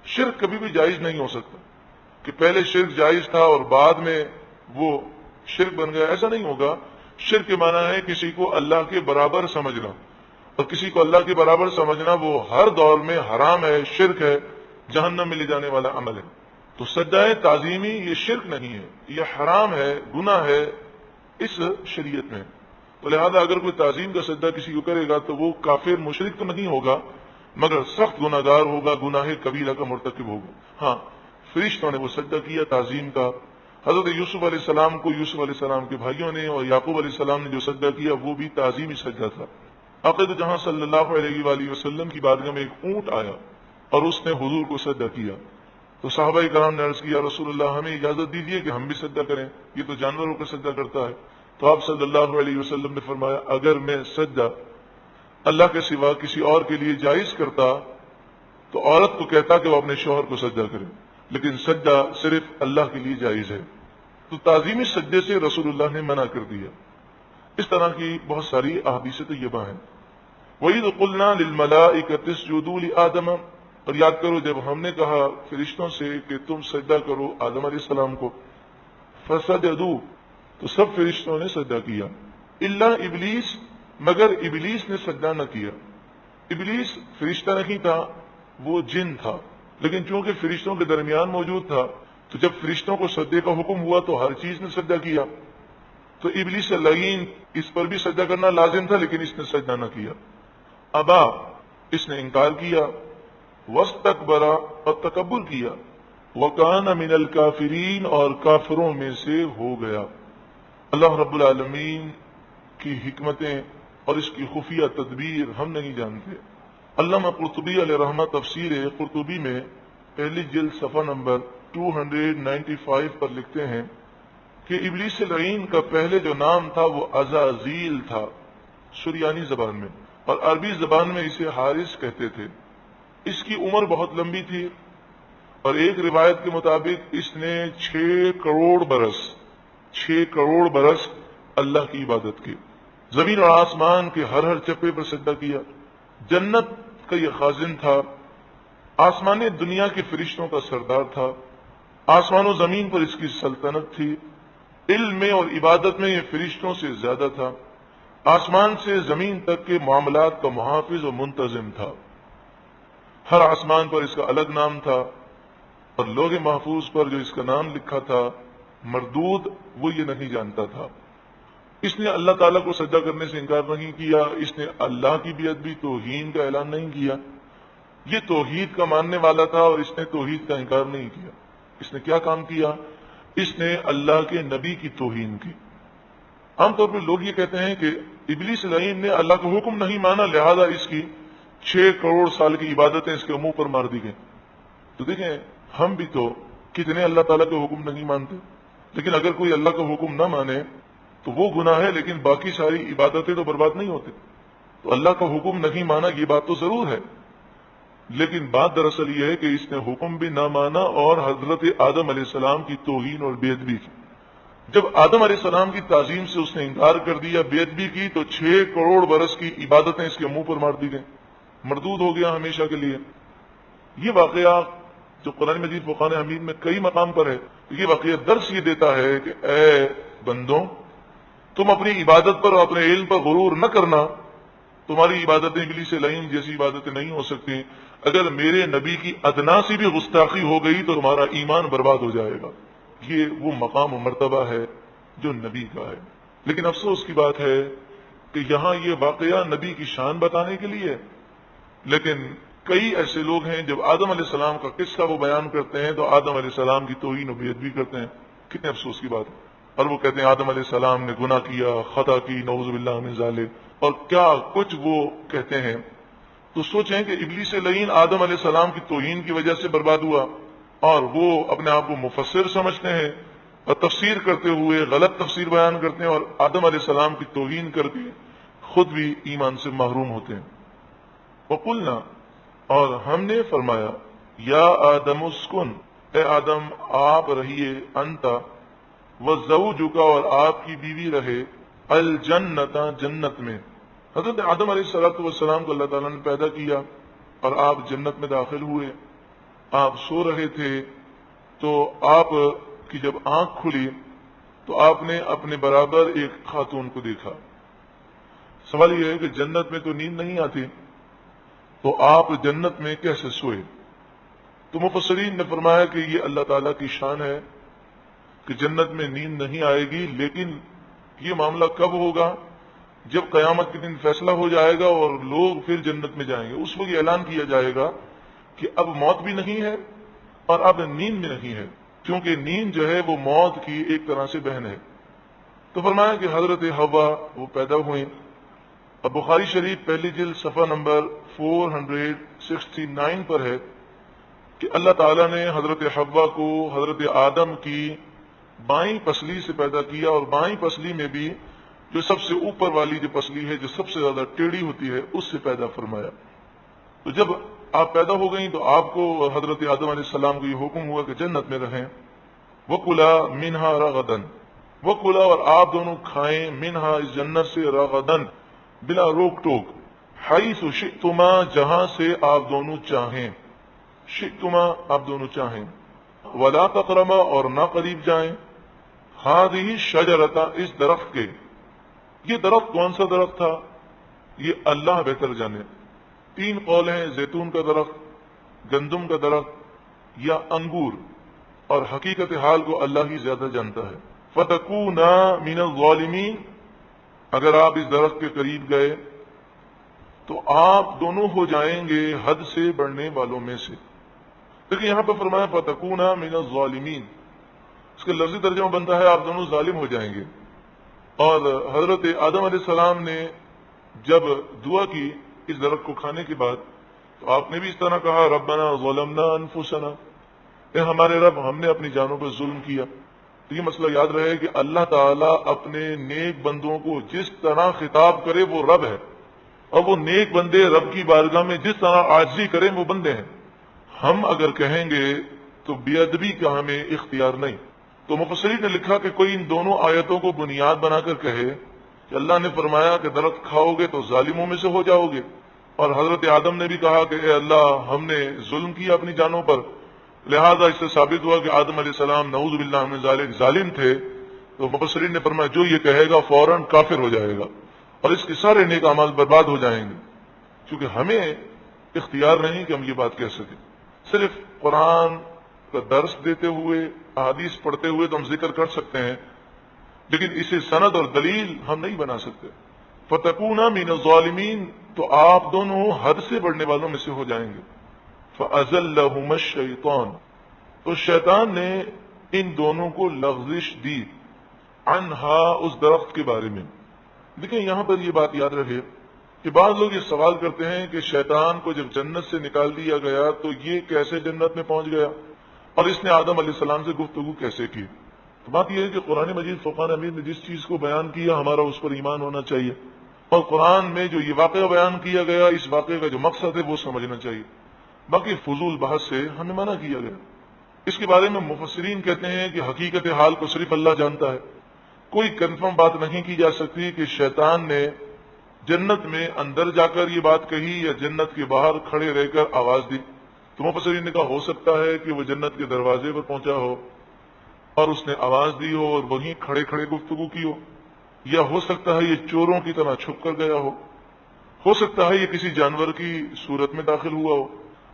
شرک کبھی بھی جائز نہیں ہو سکتا کہ پہلے شرک جائز تھا اور بعد میں وہ شرک بن گیا، ایسا نہیں ہوگا۔ شرک کے معنی ہے کسی کو اللہ کے برابر سمجھنا، اور کسی کو اللہ کے برابر سمجھنا وہ ہر دور میں حرام ہے، شرک ہے، جہنم میں لے جانے والا عمل ہے۔ تو سجدہ تعظیمی یہ شرک نہیں ہے، یہ حرام ہے، گناہ ہے اس شریعت میں۔ تو لہذا اگر کوئی تعظیم کا سجدہ کسی کو کرے گا تو وہ کافر مشرک تو نہیں ہوگا، مگر سخت گناہ گار ہوگا، گناہ کبیرہ کا مرتکب ہوگا۔ ہاں، فرشتوں نے وہ سجدہ کیا تعظیم کا۔ حضرت یوسف علیہ السلام کو یوسف علیہ السلام کے بھائیوں نے اور یعقوب علیہ السلام نے جو سجدہ کیا وہ بھی تعظیمی سجدہ تھا۔ عقد جہاں صلی اللہ علیہ وآلہ وسلم کی بارگاہ میں ایک اونٹ آیا اور اس نے حضور کو سجدہ کیا، تو صحابہ کرام نے عرض کیا رسول اللہ ہمیں اجازت دیجیے کہ ہم بھی سجدہ کریں، یہ تو جانوروں کا سجدہ کرتا ہے۔ تو آپ صلی اللہ علیہ وسلم نے فرمایا اگر میں سجدہ اللہ کے سوا کسی اور کے لیے جائز کرتا تو عورت کو کہتا کہ وہ اپنے شوہر کو سجدہ کرے، لیکن سجدہ صرف اللہ کے لیے جائز ہے۔ تو تعظیمی سجدے سے رسول اللہ نے منع کر دیا۔ اس طرح کی بہت ساری احادیث طیبہ ہیں۔ وَإِذْ قُلْنَا لِلْمَلَائِكَةِ اسْجُدُوا لِآدَمَ، اور یاد کرو جب ہم نے کہا فرشتوں سے کہ تم سجدہ کرو آدم علیہ السلام کو، فَسَجَدُوا، تو سب فرشتوں نے سجدہ کیا، الا ابلیس، مگر ابلیس نے سجدہ نہ کیا۔ ابلیس فرشتہ نہیں تھا، وہ جن تھا، لیکن چونکہ فرشتوں کے درمیان موجود تھا تو جب فرشتوں کو سجدے کا حکم ہوا تو ہر چیز نے سجدہ کیا۔ تو ابلیس لعین اس پر بھی سجدہ کرنا لازم تھا لیکن اس نے سجدہ نہ کیا۔ ابا، اس نے انکار کیا، واستکبر، اور تکبر کیا، وکان من الکافرین، اور کافروں میں سے ہو گیا۔ اللہ رب العالمین کی حکمتیں اور اس کی خفیہ تدبیر ہم نہیں جانتے۔ علامہ قرطبی علیہ رحمہ تفسیر قرطبی میں پہلی جلد صفحہ نمبر 295 پر لکھتے ہیں کہ ابلیس لعین کا پہلے جو نام تھا وہ عزازیل تھا سریانی زبان میں، اور عربی زبان میں اسے حارث کہتے تھے۔ اس کی عمر بہت لمبی تھی اور ایک روایت کے مطابق اس نے 6 کروڑ برس اللہ کی عبادت کی، زمین اور آسمان کے ہر چپے پر سجدہ کیا۔ جنت کا یہ خازن تھا، آسمان دنیا کے فرشتوں کا سردار تھا، آسمان و زمین پر اس کی سلطنت تھی، علم میں اور عبادت میں یہ فرشتوں سے زیادہ تھا، آسمان سے زمین تک کے معاملات کا محافظ و منتظم تھا، ہر آسمان پر اس کا الگ نام تھا، اور لوح محفوظ پر جو اس کا نام لکھا تھا مردود، وہ یہ نہیں جانتا تھا۔ اس نے اللہ تعالیٰ کو سجدہ کرنے سے انکار نہیں کیا، اس نے اللہ کی بھی ادبی توہین کا اعلان نہیں کیا، یہ توحید کا ماننے والا تھا اور اس نے توحید کا انکار نہیں کیا۔ اس نے کیا کام کیا؟ اس نے اللہ کے نبی کی توہین کی۔ عام طور پر لوگ یہ کہتے ہیں کہ ابلیس لعین نے اللہ کا حکم نہیں مانا لہذا اس کی 6 کروڑ سال کی عبادتیں اس کے منہ پر مار دی گئیں۔ تو دیکھیں ہم بھی تو کتنے اللہ تعالیٰ کے حکم نہیں مانتے، لیکن اگر کوئی اللہ کا حکم نہ مانے تو وہ گناہ ہے، لیکن باقی ساری عبادتیں تو برباد نہیں ہوتی۔ تو اللہ کا حکم نہیں مانا یہ بات تو ضرور ہے، لیکن بات دراصل یہ ہے کہ اس نے حکم بھی نہ مانا اور حضرت آدم علیہ السلام کی توہین اور بے ادبی کی۔ جب آدم علیہ السلام کی تعظیم سے اس نے انکار کر دیا، بے ادبی کی، تو 6 کروڑ برس کی عبادتیں اس کے منہ پر مار دی گئیں، مردود ہو گیا ہمیشہ کے لیے۔ یہ واقعہ جو قرآن مجید فرقان حمید میں کئی مقام پر ہے، یہ واقعہ درس یہ دیتا ہے کہ اے بندوں، تم اپنی عبادت پر اور اپنے علم پر غرور نہ کرنا، تمہاری عبادتیں ابلیس لعین جیسی عبادتیں نہیں ہو سکتی، اگر میرے نبی کی ادنا سی بھی گستاخی ہو گئی تو تمہارا ایمان برباد ہو جائے گا۔ یہ وہ مقام و مرتبہ ہے جو نبی کا ہے۔ لیکن افسوس کی بات ہے کہ یہاں یہ واقعہ نبی کی شان بتانے کے لیے ہے، لیکن کئی ایسے لوگ ہیں جب آدم علیہ السلام کا قصہ وہ بیان کرتے ہیں تو آدم علیہ السلام کی توہین و بے ادبی کرتے ہیں۔ کتنے افسوس کی بات ہے۔ اور وہ کہتے ہیں آدم علیہ السلام نے گناہ کیا، خطا کی، نعوذ باللہ من ذالک، اور کیا کچھ وہ کہتے ہیں۔ تو سوچیں کہ ابلیس لعین آدم علیہ السلام کی توہین کی وجہ سے برباد ہوا، اور وہ اپنے آپ کو مفسر سمجھتے ہیں اور تفسیر کرتے ہوئے غلط تفسیر بیان کرتے ہیں، اور آدم علیہ السلام کی توہین کر کے خود بھی ایمان سے محروم ہوتے ہیں۔ وقلنا، اور ہم نے فرمایا، یا آدم اسکن، اے آدم آپ رہیے، انت وزوجک، اور آپ کی بیوی رہے، الجنت، جنت میں۔ حضرت آدم علیہ السلام کو اللہ تعالیٰ نے پیدا کیا اور آپ جنت میں داخل ہوئے۔ آپ سو رہے تھے تو آپ کی جب آنکھ کھلی تو آپ نے اپنے برابر ایک خاتون کو دیکھا۔ سوال یہ ہے کہ جنت میں تو نیند نہیں آتی، تو آپ جنت میں کیسے سوئے؟ تو مفسرین نے فرمایا کہ یہ اللہ تعالیٰ کی شان ہے کہ جنت میں نیند نہیں آئے گی، لیکن یہ معاملہ کب ہوگا؟ جب قیامت کے دن فیصلہ ہو جائے گا اور لوگ پھر جنت میں جائیں گے، اس وقت یہ اعلان کیا جائے گا کہ اب موت بھی نہیں ہے اور اب نیند بھی نہیں ہے، کیونکہ نیند جو ہے وہ موت کی ایک طرح سے بہن ہے۔ تو فرمایا کہ حضرت حوا وہ پیدا ہوئیں۔ اب بخاری شریف پہلی جلد صفحہ نمبر 469 پر ہے کہ اللہ تعالیٰ نے حضرت حوا کو حضرت آدم کی بائیں پسلی سے پیدا کیا، اور بائیں پسلی میں بھی جو سب سے اوپر والی جو پسلی ہے جو سب سے زیادہ ٹیڑھی ہوتی ہے اس سے پیدا فرمایا۔ تو جب آپ پیدا ہو گئیں تو آپ کو حضرت آدم علیہ السلام کو یہ حکم ہوا کہ جنت میں رہیں۔ وَكُلَا مِنْهَا رَغَدًا، وَكُلَا، اور آپ دونوں کھائیں، مِنْهَا، اس جنت سے، رَغَدًا، بلا روک ٹوک، حَيْثُ شِئْتُمَا، جہاں سے آپ دونوں چاہیں، شِئْتُمَا آپ دونوں چاہیں، وَلَا تَقْرَبَا، اور نہ قریب جائیں، هَذِهِ الشَّجَرَةَ، اس درخت کے۔ یہ درخت کون سا درخت تھا یہ اللہ بہتر جانے۔ تین قول ہیں، زیتون کا درخت، گندم کا درخت یا انگور، اور حقیقت حال کو اللہ ہی زیادہ جانتا ہے۔ فَتَكُونَا مِنَ الظَّالِمِينَ، اگر آپ اس درخت کے قریب گئے تو آپ دونوں ہو جائیں گے حد سے بڑھنے والوں میں سے۔ لیکن یہاں پر فرمایا فَتَكُونَا مِنَ الظَّالِمِينَ، اس کا لفظی ترجمہ بنتا ہے آپ دونوں ظالم ہو جائیں گے۔ اور حضرت آدم علیہ السلام نے جب دعا کی اس درخت کو کھانے کے بعد تو آپ نے بھی اس طرح کہا، ربنا ظلمنا انفسنا، اے ہمارے رب ہم نے اپنی جانوں پر ظلم کیا۔ تو یہ مسئلہ یاد رہے کہ اللہ تعالیٰ اپنے نیک بندوں کو جس طرح خطاب کرے وہ رب ہے، اور وہ نیک بندے رب کی بارگاہ میں جس طرح عاجزی کریں وہ بندے ہیں۔ ہم اگر کہیں گے تو بے ادبی کا ہمیں اختیار نہیں۔ تو مفسرین نے لکھا کہ کوئی ان دونوں آیتوں کو بنیاد بنا کر کہے کہ اللہ نے فرمایا کہ درخت کھاؤ گے تو ظالموں میں سے ہو جاؤ گے، اور حضرت آدم نے بھی کہا کہ اے اللہ ہم نے ظلم کیا اپنی جانوں پر، لہذا اس سے ثابت ہوا کہ آدم علیہ السلام نعوذ باللہ من ذالک ظالم تھے۔ تو مفسرین نے فرمایا جو یہ کہے گا فوراً کافر ہو جائے گا اور اس کے سارے نیک اعمال برباد ہو جائیں گے، کیونکہ ہمیں اختیار نہیں کہ ہم یہ بات کہہ سکیں۔ صرف قرآن کا درس دیتے ہوئے، احادیث پڑھتے ہوئے تو ہم ذکر کر سکتے ہیں، لیکن اسے سند اور دلیل ہم نہیں بنا سکتے۔ فَتَكُونَا مِنَ الظَّالِمِينَ، تو آپ دونوں حد سے بڑھنے والوں میں سے ہو جائیں گے۔ فَأَزَلَّهُمَا الشَّيْطَانُ، تو شیطان نے ان دونوں کو لغزش دی، عنہا، اس درخت کے بارے میں۔ دیکھیں یہاں پر یہ بات یاد رکھے کہ بعض لوگ یہ سوال کرتے ہیں کہ شیطان کو جب جنت سے نکال دیا گیا تو یہ کیسے جنت میں پہنچ گیا اور اس نے آدم علیہ السلام سے گفتگو کیسے کی؟ تو بات یہ ہے کہ قرآن مجید فرقان حمید نے جس چیز کو بیان کیا ہمارا اس پر ایمان ہونا چاہیے، اور قرآن میں جو یہ واقعہ بیان کیا گیا اس واقعے کا جو مقصد ہے وہ سمجھنا چاہیے۔ باقی فضول بحث سے ہمیں منع کیا گیا۔ اس کے بارے میں مفسرین کہتے ہیں کہ حقیقت حال کو صرف اللہ جانتا ہے، کوئی کنفرم بات نہیں کی جا سکتی کہ شیطان نے جنت میں اندر جا کر یہ بات کہی یا جنت کے باہر کھڑے رہ کر آواز دی۔ تو مفسرین نے کہا ہو سکتا ہے کہ وہ جنت کے دروازے پر پہنچا ہو اور اس نے آواز دی ہو اور وہیں کھڑے کھڑے گفتگو کی ہو، یا ہو سکتا ہے یہ چوروں کی طرح چھپ کر گیا ہو سکتا ہے یہ کسی جانور کی صورت میں داخل ہوا ہو.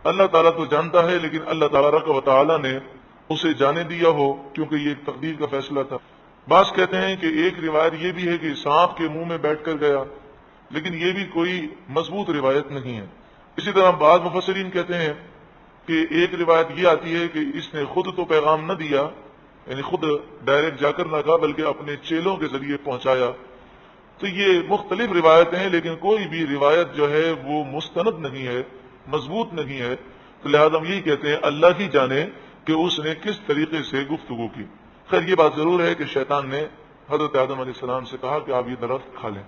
اللہ تعالیٰ تو جانتا ہے، لیکن اللہ تبارک و تعالیٰ نے اسے جانے دیا ہو کیونکہ یہ ایک تقدیر کا فیصلہ تھا. بعض کہتے ہیں کہ ایک روایت یہ بھی ہے کہ سانپ کے منہ میں بیٹھ کر گیا، لیکن یہ بھی کوئی مضبوط روایت نہیں ہے. اسی طرح بعض مفسرین کہتے ہیں کہ ایک روایت یہ آتی ہے کہ اس نے خود تو پیغام نہ دیا، یعنی خود ڈائریکٹ جا کر نہ کہا بلکہ اپنے چیلوں کے ذریعے پہنچایا. تو یہ مختلف روایتیں ہیں، لیکن کوئی بھی روایت جو ہے وہ مستند نہیں ہے، مضبوط نہیں ہے. تو لہذا ہم یہی کہتے ہیں اللہ ہی جانے کہ اس نے کس طریقے سے گفتگو کی. خیر یہ بات ضرور ہے کہ شیطان نے حضرت آدم علیہ السلام سے کہا کہ آپ یہ درخت کھا لیں.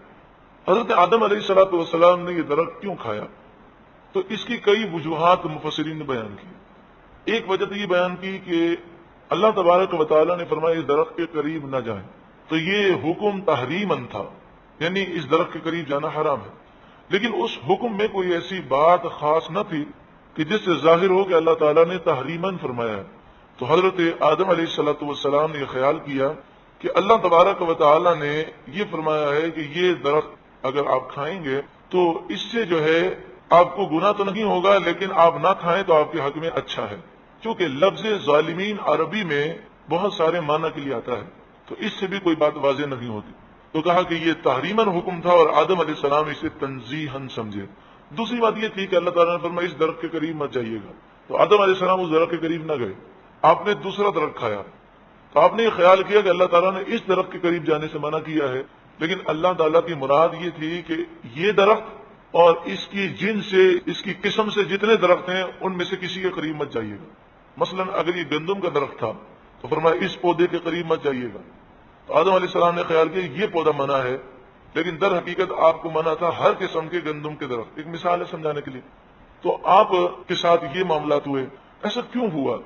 حضرت آدم علیہ السلام نے یہ درخت کیوں کھایا؟ تو اس کی کئی وجوہات مفسرین نے بیان کی. ایک وجہ تو یہ بیان کی کہ اللہ تبارک و تعالیٰ نے فرمایا اس درخت کے قریب نہ جائیں، تو یہ حکم تحریماً تھا، یعنی اس درخت کے قریب جانا حرام ہے. لیکن اس حکم میں کوئی ایسی بات خاص نہ تھی کہ جس سے ظاہر ہو کہ اللہ تعالیٰ نے تحریماً فرمایا ہے. تو حضرت آدم علیہ السلام نے یہ خیال کیا کہ اللہ تبارک و تعالیٰ نے یہ فرمایا ہے کہ یہ درخت اگر آپ کھائیں گے تو اس سے جو ہے آپ کو گناہ تو نہیں ہوگا، لیکن آپ نہ کھائیں تو آپ کے حق میں اچھا ہے. چونکہ لفظ ظالمین عربی میں بہت سارے معنی کے لیے آتا ہے، تو اس سے بھی کوئی بات واضح نہیں ہوتی. تو کہا کہ یہ تحریماً حکم تھا اور آدم علیہ السلام اسے تنزیہاً سمجھے. دوسری بات یہ تھی کہ اللہ تعالیٰ نے فرمایا اس درخت کے قریب مت جائیے گا، تو آدم علیہ السلام اس درخت کے قریب نہ گئے. آپ نے دوسرا درخت کھایا تو آپ نے یہ خیال کیا کہ اللہ تعالیٰ نے اس درخت کے قریب جانے سے منع کیا ہے، لیکن اللہ تعالیٰ کی مراد یہ تھی کہ یہ درخت اور اس کی جن سے، اس کی قسم سے جتنے درخت ہیں ان میں سے کسی کے قریب مت جائیے گا. مثلا اگر یہ گندم کا درخت تھا تو فرمایا اس پودے کے قریب مت جائیے گا. تو آدم علیہ السلام نے خیال کیا یہ پودا منع ہے، لیکن در حقیقت آپ کو منع تھا ہر قسم کے گندم کے درخت. ایک مثال ہے سمجھانے کے لیے. تو آپ کے ساتھ یہ معاملات ہوئے. ایسا کیوں ہوا؟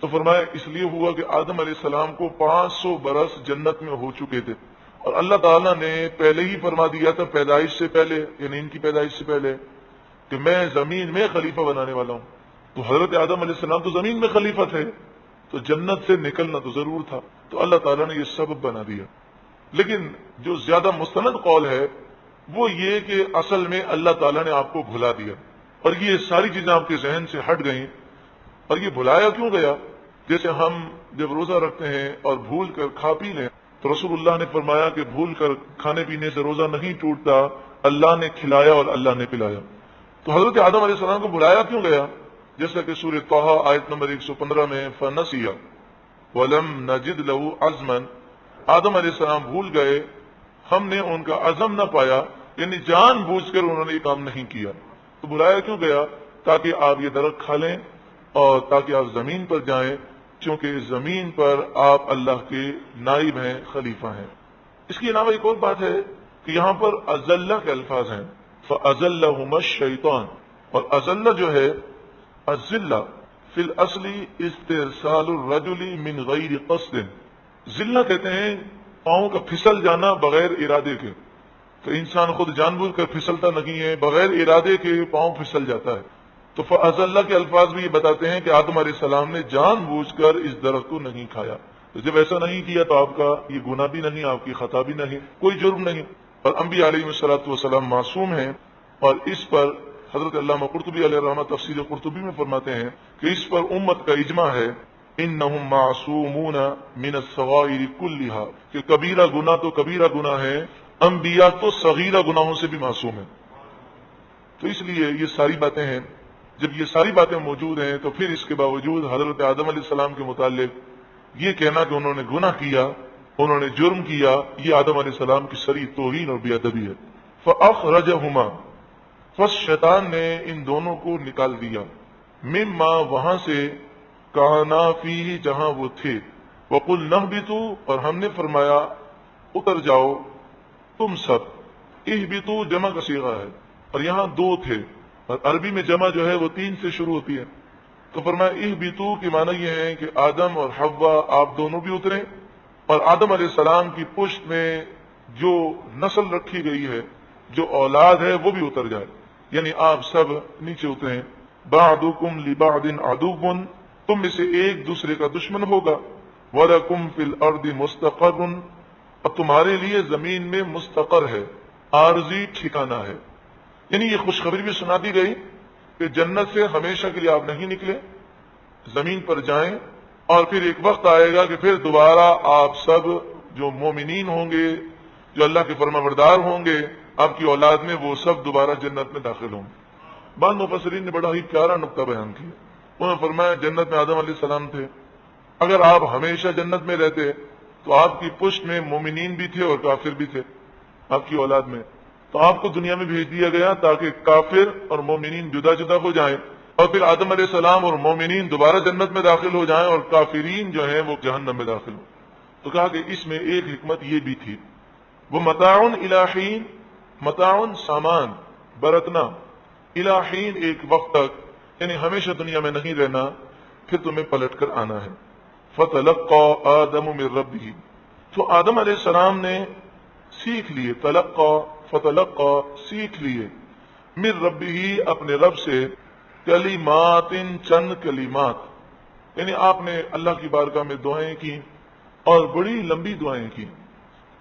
تو فرمایا اس لیے ہوا کہ آدم علیہ السلام کو 500 برس جنت میں ہو چکے تھے، اور اللہ تعالیٰ نے پہلے ہی فرما دیا تھا پیدائش سے پہلے، یعنی ان کی پیدائش سے پہلے، کہ میں زمین میں خلیفہ بنانے والا ہوں. تو حضرت آدم علیہ السلام تو زمین میں خلیفہ تھے، تو جنت سے نکلنا تو ضرور تھا. تو اللہ تعالیٰ نے یہ سبب بنا دیا. لیکن جو زیادہ مستند قول ہے وہ یہ کہ اصل میں اللہ تعالیٰ نے آپ کو بھلا دیا، اور یہ ساری چیزیں آپ کے ذہن سے ہٹ گئیں. اور یہ بھلایا کیوں گیا؟ جیسے ہم جب روزہ رکھتے ہیں اور بھول کر کھا پی لیں تو رسول اللہ نے فرمایا کہ بھول کر کھانے پینے سے روزہ نہیں ٹوٹتا، اللہ نے کھلایا اور اللہ نے پلایا. تو حضرت آدم علیہ السلام کو بلایا کیوں گیا؟ جیسا کہ سورہ طٰہٰ آیت نمبر 115 میں فَنَسِیَ وَلَمْ نَجِدْ لَهُ عَزْمًا، آدم علیہ السلام بھول گئے، ہم نے ان کا عزم نہ پایا، یعنی جان بوجھ کر انہوں نے یہ کام نہیں کیا. تو بلایا کیوں گیا؟ تاکہ آپ یہ درخت کھا لیں اور تاکہ آپ زمین پر جائیں، چونکہ زمین پر آپ اللہ کے نائب ہیں، خلیفہ ہیں. اس کے علاوہ ایک اور بات ہے کہ یہاں پر ازلہ کے الفاظ ہیں، فَأَزَلَّهُمَا الشَّيْطَانُ، اور ازلہ جو ہے الذلہ فی الاصل استرسال الرجل من غیر قصد. ذلہ کہتے ہیں پاؤں کا پھسل جانا بغیر ارادے کے. تو انسان خود جان بوجھ کر پھسلتا نہیں ہے، بغیر ارادے کے پاؤں پھسل جاتا ہے. تو فَأَزَلَّ کے الفاظ بھی یہ بتاتے ہیں کہ آدم علیہ السلام نے جان بوجھ کر اس درخت کو نہیں کھایا. تو جب ایسا نہیں کیا تو آپ کا یہ گناہ بھی نہیں، آپ کی خطا بھی نہیں، کوئی جرم نہیں. اور انبیاء علیہ السلام معصوم ہیں، اور اس پر حضرت علامہ قرطبی علیہ الرحمہ تفسیر قرطبی میں فرماتے ہیں کہ اس پر امت کا اجماع ہے، انہم معصومون من الصغائر کلھا، کہ کبیرہ گناہ تو کبیرہ گناہ ہے، انبیاء تو صغیرہ گناہوں سے بھی معصوم ہیں. تو اس لیے یہ ساری باتیں ہیں. جب یہ ساری باتیں موجود ہیں تو پھر اس کے باوجود حضرت آدم علیہ السلام کے متعلق یہ کہنا کہ انہوں نے گناہ کیا، انہوں نے جرم کیا، یہ آدم علیہ السلام کی صریح توہین اور بے ادبی ہے. فَأَخْرَجَهُمَا، پس شیطان نے ان دونوں کو نکال دیا، مما وہاں سے، کانا فیہ جہاں وہ تھے، وَقُلْنَا اهْبِطُوا، اور ہم نے فرمایا اتر جاؤ تم سب. اہبطوا جمع کا صیغہ ہے اور یہاں دو تھے، اور عربی میں جمع جو ہے وہ 3 سے شروع ہوتی ہے. تو فرمایا اہبطوا کی معنی یہ ہے کہ آدم اور حوا آپ دونوں بھی اتریں، اور آدم علیہ السلام کی پشت میں جو نسل رکھی گئی ہے، جو اولاد ہے، وہ بھی اتر جائے، یعنی آپ سب نیچے اتریں. بعضکم لبعض عدو، تم میں سے ایک دوسرے کا دشمن ہوگا. وَلَكُمْ فِي الْأَرْضِ مُسْتَقَرٌّ، اب تمہارے لیے زمین میں مستقر ہے، عارضی ٹھکانہ ہے. یعنی یہ خوشخبری بھی سنا دی گئی کہ جنت سے ہمیشہ کے لیے آپ نہیں نکلے، زمین پر جائیں، اور پھر ایک وقت آئے گا کہ پھر دوبارہ آپ سب جو مومنین ہوں گے، جو اللہ کے فرمانبردار ہوں گے آپ کی اولاد میں، وہ سب دوبارہ جنت میں داخل ہوں گے. بعض مفسرین نے بڑا ہی پیارا نقطہ بیان کیا. انہوں نے فرمایا جنت میں آدم علیہ السلام تھے، اگر آپ ہمیشہ جنت میں رہتے تو آپ کی پشت میں مومنین بھی تھے اور کافر بھی تھے آپ کی اولاد میں، تو آپ کو دنیا میں بھیج دیا گیا تاکہ کافر اور مومنین جدا جدا ہو جائیں، اور پھر آدم علیہ السلام اور مومنین دوبارہ جنت میں داخل ہو جائیں اور کافرین جو ہیں وہ جہنم میں داخل ہوں. تو کہا کہ اس میں ایک حکمت یہ بھی تھی، وہ متاعن الہین، متاعن سامان برتنا، الہین ایک وقت تک، یعنی ہمیشہ دنیا میں نہیں رہنا، پھر تمہیں پلٹ کر آنا ہے. فتلقى آدم من ربه، تو آدم علیہ السلام نے سیکھ لیے، فتلقى سیکھ لیے، من ربه اپنے رب سے، کلمات چند کلمات، یعنی آپ نے اللہ کی بارگاہ میں دعائیں کی اور بڑی لمبی دعائیں کی.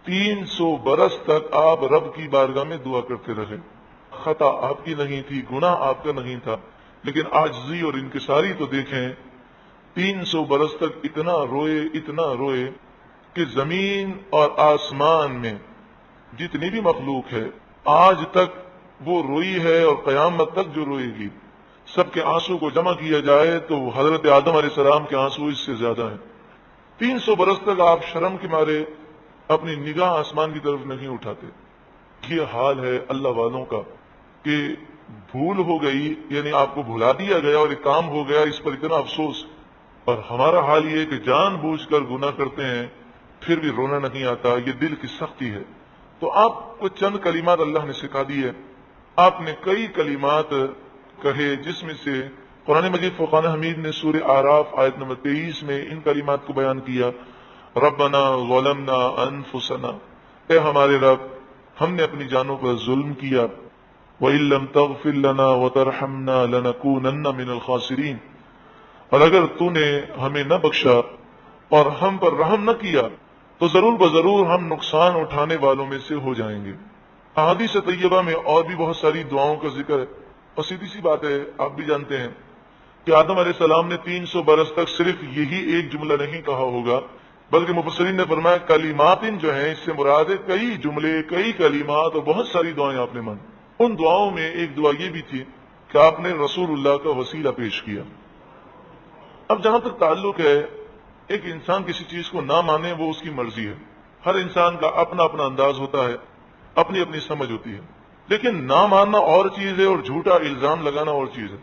300 برس تک آپ رب کی بارگاہ میں دعا کرتے رہے. خطا آپ کی نہیں تھی، گناہ آپ کا نہیں تھا، لیکن عاجزی اور انکساری تو دیکھیں. 300 برس تک اتنا روئے کہ زمین اور آسمان میں جتنی بھی مخلوق ہے آج تک وہ روئی ہے اور قیامت تک جو روئے گی. سب کے آنسو کو جمع کیا جائے تو حضرت آدم علیہ السلام کے آنسو اس سے زیادہ ہیں. 300 برس تک آپ شرم کے مارے اپنی نگاہ آسمان کی طرف نہیں اٹھاتے. یہ حال ہے اللہ والوں کا کہ بھول ہو گئی، یعنی آپ کو بھلا دیا گیا اور ایک کام ہو گیا، اس پر اتنا افسوس. اور ہمارا حال یہ کہ جان بوجھ کر گناہ کرتے ہیں پھر بھی رونا نہیں آتا، یہ دل کی سختی ہے. تو آپ کو چند کلمات اللہ نے سکھا دی ہے. آپ نے کئی کلمات کہے، جس میں سے قرآن مجید فرقان حمید نے سورہ اعراف آیت نمبر 23 میں ان کلمات کو بیان کیا. ربنا ظلمنا انفسنا، اے ہمارے رب ہم نے اپنی جانوں پر ظلم کیا. وَإِن لَّمْ تَغْفِرْ لَنَا وَتَرْحَمْنَا لَنَكُونَنَّ مِنَ الْخَاسِرِينَ، اور اگر تو نے ہمیں نہ بخشا اور ہم پر رحم نہ کیا تو ضرور بضرور ہم نقصان اٹھانے والوں میں سے ہو جائیں گے. احادیث طیبہ میں اور بھی بہت ساری دعاؤں کا ذکر ہے، اور سیدھی سی بات ہے، آپ بھی جانتے ہیں کہ آدم علیہ السلام نے 300 برس تک صرف یہی ایک جملہ نہیں کہا ہوگا، بلکہ مفسرین نے فرمایا کلمات جو ہیں اس سے مراد ہے کئی جملے، کئی کلمات اور بہت ساری دعائیں آپ نے مانگی. ان دعاؤں میں ایک دعا یہ بھی تھی کہ آپ نے رسول اللہ کا وسیلہ پیش کیا. اب جہاں تک تعلق ہے ایک انسان کسی چیز کو نہ مانے وہ اس کی مرضی ہے، ہر انسان کا اپنا اپنا انداز ہوتا ہے، اپنی اپنی سمجھ ہوتی ہے، لیکن نہ ماننا اور چیز ہے اور جھوٹا الزام لگانا اور چیز ہے.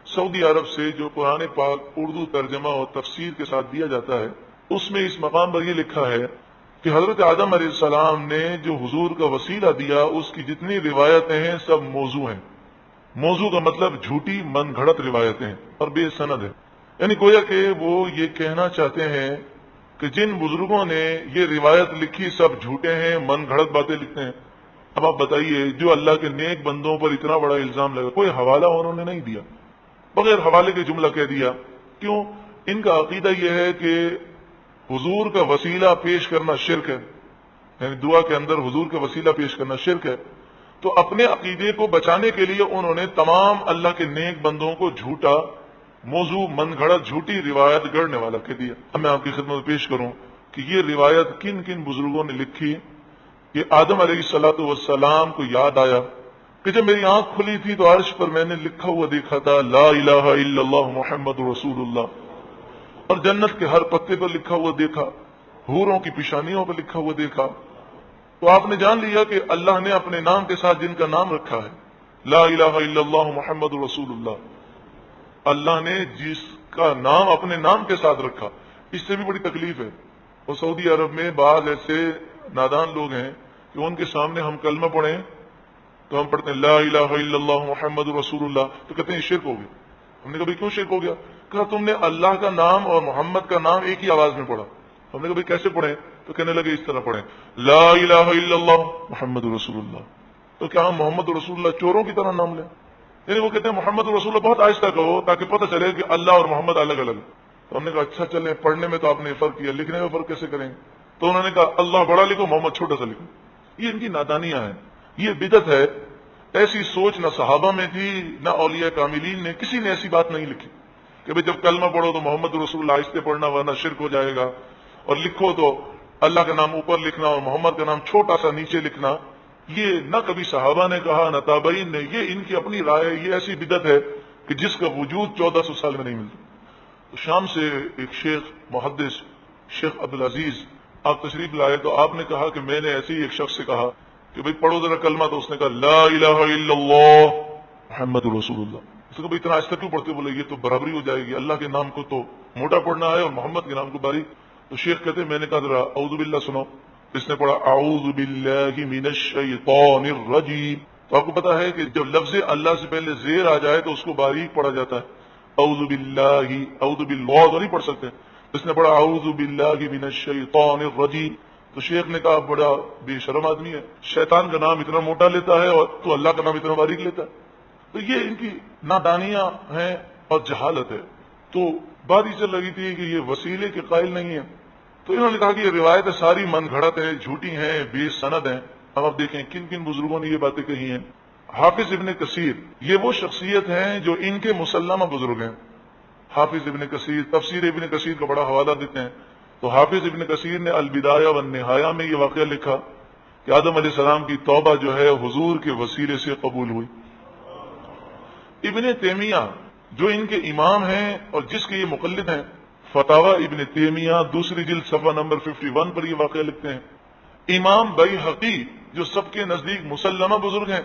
سعودی عرب سے جو قرآن پاک اردو ترجمہ اور تفسیر کے ساتھ دیا جاتا ہے، اس میں اس مقام پر یہ لکھا ہے کہ حضرت آدم علیہ السلام نے جو حضور کا وسیلہ دیا اس کی جتنی روایتیں ہیں سب موضوع ہیں. موضوع کا مطلب جھوٹی من گھڑت روایتیں ہیں اور بے سند ہے. یعنی گویا کہ وہ یہ کہنا چاہتے ہیں کہ جن بزرگوں نے یہ روایت لکھی سب جھوٹے ہیں، من گھڑت باتیں لکھتے ہیں. اب آپ بتائیے جو اللہ کے نیک بندوں پر اتنا بڑا الزام لگا، کوئی حوالہ انہوں نے نہیں دیا، بغیر حوالے کے جملہ کہہ دیا. کیوں؟ ان کا عقیدہ یہ ہے کہ حضور کا وسیلہ پیش کرنا شرک ہے، یعنی دعا کے اندر حضور کا وسیلہ پیش کرنا شرک ہے. تو اپنے عقیدے کو بچانے کے لیے انہوں نے تمام اللہ کے نیک بندوں کو جھوٹا موضوع، من گھڑت، جھوٹی روایت گڑنے والا کہہ دیا. اب میں آپ کی خدمت میں پیش کروں کہ یہ روایت کن کن بزرگوں نے لکھی. یہ آدم علیہ الصلوۃ والسلام کو یاد آیا کہ جب میری آنکھ کھلی تھی تو عرش پر میں نے لکھا ہوا دیکھا تھا لا الہ الا اللہ محمد رسول اللہ، اور جنت کے ہر پتے پر لکھا ہوا دیکھا، حوروں کی پیشانیوں پر لکھا ہوا دیکھا. تو آپ نے جان لیا کہ اللہ نے اپنے نام کے ساتھ جن کا نام رکھا ہے لا الہ الا اللہ محمد رسول اللہ، اللہ نے جس کا نام اپنے نام کے ساتھ رکھا، اس سے بھی بڑی تکلیف ہے. اور سعودی عرب میں بعض ایسے نادان لوگ ہیں کہ ان کے سامنے ہم کلمہ پڑھیں تو ہم پڑھتے ہیں لا الہ الا اللہ محمد رسول اللہ، تو کہتے ہیں یہ شرک ہو گیا. ہم نے کہا بھائی کیوں شرک ہو گیا؟ کہا تم نے اللہ کا نام اور محمد کا نام ایک ہی آواز میں پڑھا. ہم نے کہا بھائی کیسے پڑھیں؟ تو کہنے لگے اس طرح پڑھیں لا الہ الا اللہ محمد رسول اللہ. تو کیا ہم محمد رسول اللہ چوروں کی طرح نام لیں؟ یعنی وہ کہتے ہیں محمد رسول اللہ بہت آہستہ کہو تاکہ پتہ چلے کہ اللہ اور محمد الگ الگ. تو ہم نے کہا اچھا چلیں، پڑھنے میں تو آپ نے فرق کیا، لکھنے میں فرق کیسے کریں گے؟ تو انہوں نے کہا اللہ بڑا لکھو محمد چھوٹا سا لکھو. یہ ان کی نادانیاں ہیں، یہ بدعت ہے. ایسی سوچ نہ صحابہ میں تھی نہ اولیاء کاملین نے، کسی نے ایسی بات نہیں لکھی کہ بھئی جب کلمہ پڑھو تو محمد رسول اللہ آہستہ پڑھنا ورنہ شرک ہو جائے گا، اور لکھو تو اللہ کا نام اوپر لکھنا اور محمد کا نام چھوٹا سا نیچے لکھنا. یہ نہ کبھی صحابہ نے کہا نہ تابعین نے، یہ ان کی اپنی رائے ہے. یہ ایسی بدعت ہے کہ جس کا وجود 1400 سال میں نہیں ملتا. تو شام سے ایک شیخ محدث شیخ عبدالعزیز آپ تشریف لائے، تو آپ نے کہا کہ میں نے ایسے ہی ایک شخص سے کہا کہ بھئی پڑھو ذرا کلمہ، تو اس نے کہا لا الہ الا اللہ محمد رسول اللہ. اس نے کہا اتنا آہستہ کیوں پڑھتے؟ بولے یہ تو برابری ہو جائے گی، اللہ کے نام کو تو موٹا پڑھنا ہے اور محمد کے نام کو باریک. تو شیخ کہتے ہیں میں نے کہا ذرا اعوذ باللہ سنو. اس نے پڑھا اعوذ باللہ من الشیطان الرجیم. تو آپ کو پتا ہے کہ جب لفظ اللہ سے پہلے زیر آ جائے تو اس کو باریک پڑھا جاتا ہے. اعوذ باللہ، اعوذ باللہ تو نہیں پڑھ سکتے. اس نے پڑھا اعوذ باللہ من الشیطان الرجیم. تو شیخ نے کہا بڑا بے شرم آدمی ہے، شیطان کا نام اتنا موٹا لیتا ہے اور تو اللہ کا نام اتنا باریک لیتا ہے. تو یہ ان کی نادانیاں ہیں اور جہالت ہے. تو بات یہ چل رہی تھی کہ یہ وسیلے کے قائل نہیں ہیں. تو انہوں نے کہا کہ یہ روایتیں ساری من گھڑت ہیں، جھوٹی ہیں، بے سند ہیں. اب آپ دیکھیں کن کن بزرگوں نے یہ باتیں کہی ہیں. حافظ ابن کثیر یہ وہ شخصیت ہیں جو ان کے مسلمہ بزرگ ہیں. حافظ ابن کثیر تفسیر ابن کثیر کا بڑا حوالہ دیتے ہیں. تو حافظ ابن کثیر نے البدایہ والنہایہ میں یہ واقعہ لکھا کہ آدم علیہ السلام کی توبہ جو ہے حضور کے وسیلے سے قبول ہوئی. ابن تیمیہ جو ان کے امام ہیں اور جس کے یہ مقلد ہیں، فتاوی ابن تیمیہ دوسری جلد صفحہ نمبر 51 پر یہ واقعہ لکھتے ہیں. امام بیہقی جو سب کے نزدیک مسلمہ بزرگ ہیں،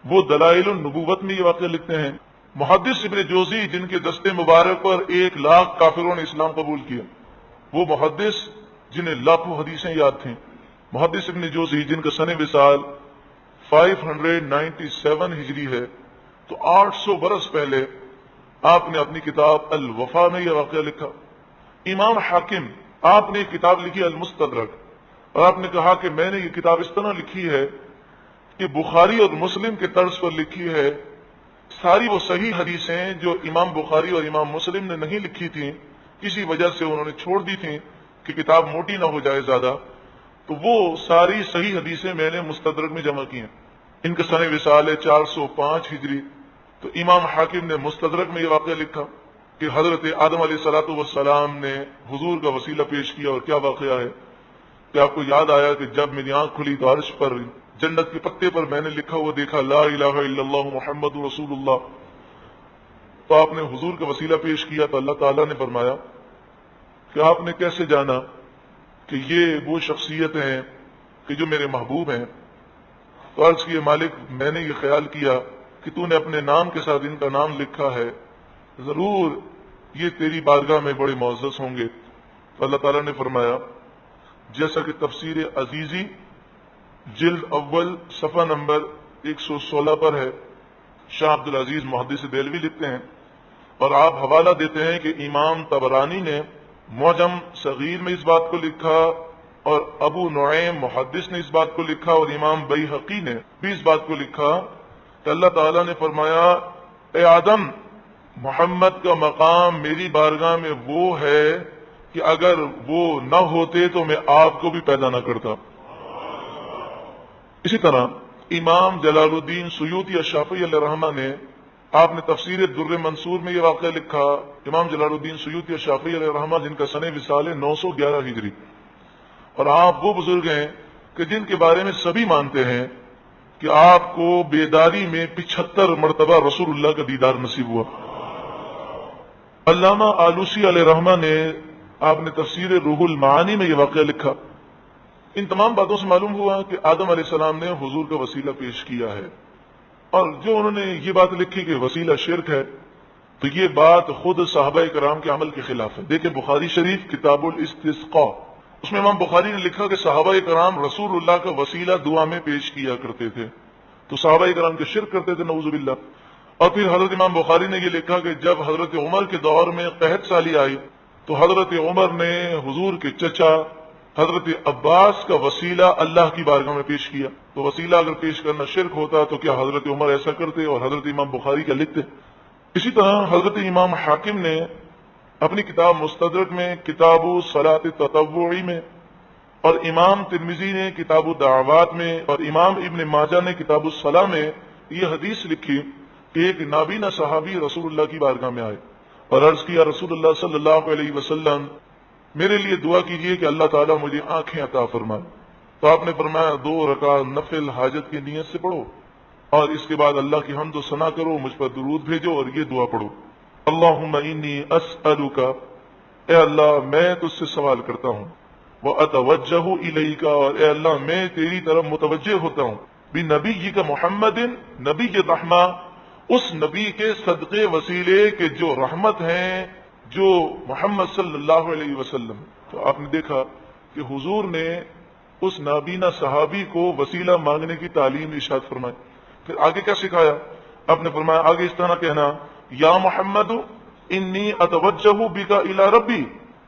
وہ دلائل النبوت میں یہ واقعہ لکھتے ہیں. محدث ابن جوزی جن کے دستے مبارک پر 1,00,000 کافروں نے اسلام قبول کیا، وہ محدث جنہیں لاکھوں حدیثیں یاد تھیں. محدث ابن جوزی جن کا سن وصال 597 ہجری ہے، تو 800 برس پہلے آپ نے اپنی کتاب الوفا میں یہ واقعہ لکھا. امام حاکم آپ نے ایک کتاب لکھی المستدرک، اور آپ نے کہا کہ میں نے یہ کتاب اس طرح لکھی ہے کہ بخاری اور مسلم کے طرز پر لکھی ہے. ساری وہ صحیح حدیثیں جو امام بخاری اور امام مسلم نے نہیں لکھی تھیں، کسی وجہ سے انہوں نے چھوڑ دی تھیں کہ کتاب موٹی نہ ہو جائے زیادہ، تو وہ ساری صحیح حدیثیں میں نے مستدرک میں جمع کی ہیں. ان کا سن وصال ہے 405 ہجری. تو امام حاکم نے مستدرک میں یہ واقعہ لکھا کہ حضرت آدم علیہ الصلوۃ والسلام نے حضور کا وسیلہ پیش کیا. اور کیا واقعہ ہے کہ آپ کو یاد آیا کہ جب میری آنکھ کھلی تو عرش پر جنت کے پتے پر میں نے لکھا ہوا دیکھا لا الہ الا اللہ محمد رسول اللہ. تو آپ نے حضور کا وسیلہ پیش کیا تو اللہ تعالیٰ نے فرمایا کہ آپ نے کیسے جانا کہ یہ وہ شخصیتیں ہیں کہ جو میرے محبوب ہیں؟ تو عرض کیے مالک میں نے یہ خیال کیا کہ تو نے اپنے نام کے ساتھ ان کا نام لکھا ہے، ضرور یہ تیری بارگاہ میں بڑے معزز ہوں گے. تو اللہ تعالیٰ نے فرمایا جیسا کہ تفسیر عزیزی جلد اول صفحہ نمبر 116 پر ہے، شاہ عبدالعزیز محدث دہلوی لکھتے ہیں اور آپ حوالہ دیتے ہیں کہ امام طبرانی نے معجم صغیر میں اس بات کو لکھا اور ابو نعیم محدث نے اس بات کو لکھا اور امام بیہقی نے بھی اس بات کو لکھا کہ اللہ تعالیٰ نے فرمایا اے آدم محمد کا مقام میری بارگاہ میں وہ ہے کہ اگر وہ نہ ہوتے تو میں آپ کو بھی پیدا نہ کرتا. اسی طرح امام جلال الدین سیوطی الشافعی علیہ رحمہ نے آپ نے تفسیر در منصور میں یہ واقعہ لکھا. امام جلال الدین سیوطی الشافعی علیہ رحمہ جن کا سن وصال ہے 911 ہجری، اور آپ وہ بزرگ ہیں کہ جن کے بارے میں سبھی مانتے ہیں کہ آپ کو بیداری میں 75 مرتبہ رسول اللہ کا دیدار نصیب ہوا. علامہ آلوسی علیہ رحمہ نے آپ نے تفسیر روح المعانی میں یہ واقعہ لکھا. ان تمام باتوں سے معلوم ہوا کہ آدم علیہ السلام نے حضور کا وسیلہ پیش کیا ہے، اور جو انہوں نے یہ بات لکھی کہ وسیلہ شرک ہے تو یہ بات خود صحابہ کرام کے عمل کے خلاف ہے. دیکھیں بخاری شریف کتاب الاستسقاء، اس میں امام بخاری نے لکھا کہ صحابہ کرام رسول اللہ کا وسیلہ دعا میں پیش کیا کرتے تھے، تو صحابہ کرام کے شرک کرتے تھے نعوذ باللہ. اور پھر حضرت امام بخاری نے یہ لکھا کہ جب حضرت عمر کے دور میں قحط سالی آئی تو حضرت عمر نے حضور کے چچا حضرت عباس کا وسیلہ اللہ کی بارگاہ میں پیش کیا. تو وسیلہ اگر پیش کرنا شرک ہوتا تو کیا حضرت عمر ایسا کرتے اور حضرت امام بخاری کا لکھتے؟ اسی طرح حضرت امام حاکم نے اپنی کتاب مستدرک میں کتاب صلاۃ التطوعی میں اور امام ترمذی نے کتاب الدعوات میں اور امام ابن ماجہ نے کتاب الصلاح میں یہ حدیث لکھی کہ ایک نابینا صحابی رسول اللہ کی بارگاہ میں آئے اور عرض کیا رسول اللہ صلی اللہ علیہ وسلم میرے لیے دعا کیجیے کہ اللہ تعالیٰ مجھے آنکھیں عطا فرمائے. تو آپ نے فرمایا 2 رکعت نفل حاجت کی نیت سے پڑھو اور اس کے بعد اللہ کی حمد و ثنا کرو, مجھ پر درود بھیجو اور یہ دعا پڑھو, اللہم انی اسألک, اے اللہ میں تجھ سے سوال کرتا ہوں, واتوجہ الیک, اور اے اللہ میں تیری طرف متوجہ ہوتا ہوں, بنبیک محمد, نبی رحمہ, اس نبی کے صدقے وسیلے کے جو رحمت ہیں جو محمد صلی اللہ علیہ وسلم. تو آپ نے دیکھا کہ حضور نے اس نابینا صحابی کو وسیلہ مانگنے کی تعلیم ارشاد فرمائی. پھر آگے کیا سکھایا؟ آپ نے فرمایا آگے اس طرح کہنا یا محمد انی اتوجہ بک الی ربی.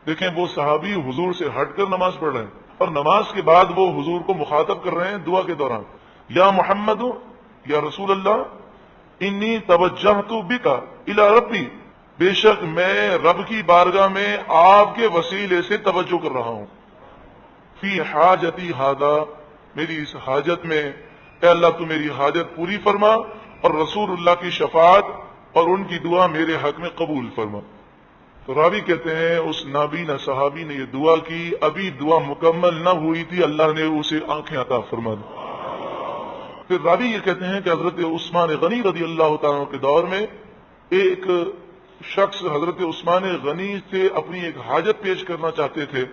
دیکھیں وہ صحابی حضور سے ہٹ کر نماز پڑھ رہے ہیں اور نماز کے بعد وہ حضور کو مخاطب کر رہے ہیں دعا کے دوران, یا محمد, یا رسول اللہ, انی توجہت بک الی ربی, بے شک میں رب کی بارگاہ میں آپ کے وسیلے سے توجہ کر رہا ہوں, فی حاجتی ھذا, میری اس حاجت میں, اے اللہ تو میری حاجت پوری فرما اور رسول اللہ کی شفاعت اور ان کی دعا میرے حق میں قبول فرما. تو راوی کہتے ہیں اس نابینا صحابی نے یہ دعا کی, ابھی دعا مکمل نہ ہوئی تھی, اللہ نے اسے آنکھیں عطا فرما دی. پھر راوی یہ کہتے ہیں کہ حضرت عثمان غنی رضی اللہ تعالیٰ کے دور میں ایک شخص حضرت عثمان غنی سے اپنی ایک حاجت پیش کرنا چاہتے تھے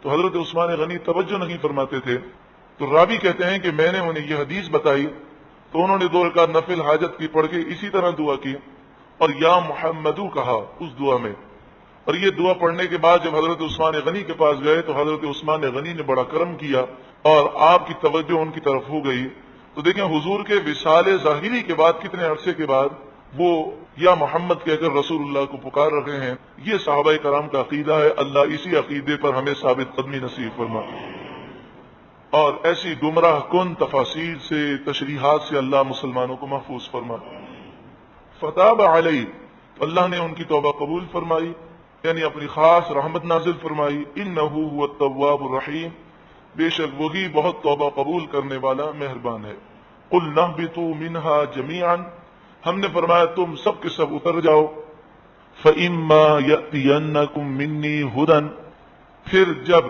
تو حضرت عثمان غنی توجہ نہیں فرماتے تھے. تو راوی کہتے ہیں کہ میں نے انہیں یہ حدیث بتائی تو انہوں نے 2 رکعت نفل حاجت کی پڑھ کے اسی طرح دعا کی اور یا محمدو کہا اس دعا میں. اور یہ دعا پڑھنے کے بعد جب حضرت عثمان غنی کے پاس گئے تو حضرت عثمان غنی نے بڑا کرم کیا اور آپ کی توجہ ان کی طرف ہو گئی. تو دیکھیں حضور کے وصال ظاہری کے بعد کتنے عرصے کے بعد وہ یا محمد کہہ کر رسول اللہ کو پکار رہے ہیں. یہ صحابہ کرام کا عقیدہ ہے. اللہ اسی عقیدے پر ہمیں ثابت قدمی نصیب فرما اور ایسی گمراہ کن تفاسیر سے تشریحات سے اللہ مسلمانوں کو محفوظ فرما. فتاب علیہ, اللہ نے ان کی توبہ قبول فرمائی, یعنی اپنی خاص رحمت نازل فرمائی. انہ هو التواب الرحیم, بے شک وہی بہت توبہ قبول کرنے والا مہربان ہے. قلنا اهبطوا منها جميعا, ہم نے فرمایا تم سب کے سب اتر جاؤ. فَإِمَّا يَأْتِيَنَّكُم مِّنِّي هُدًى, پھر جب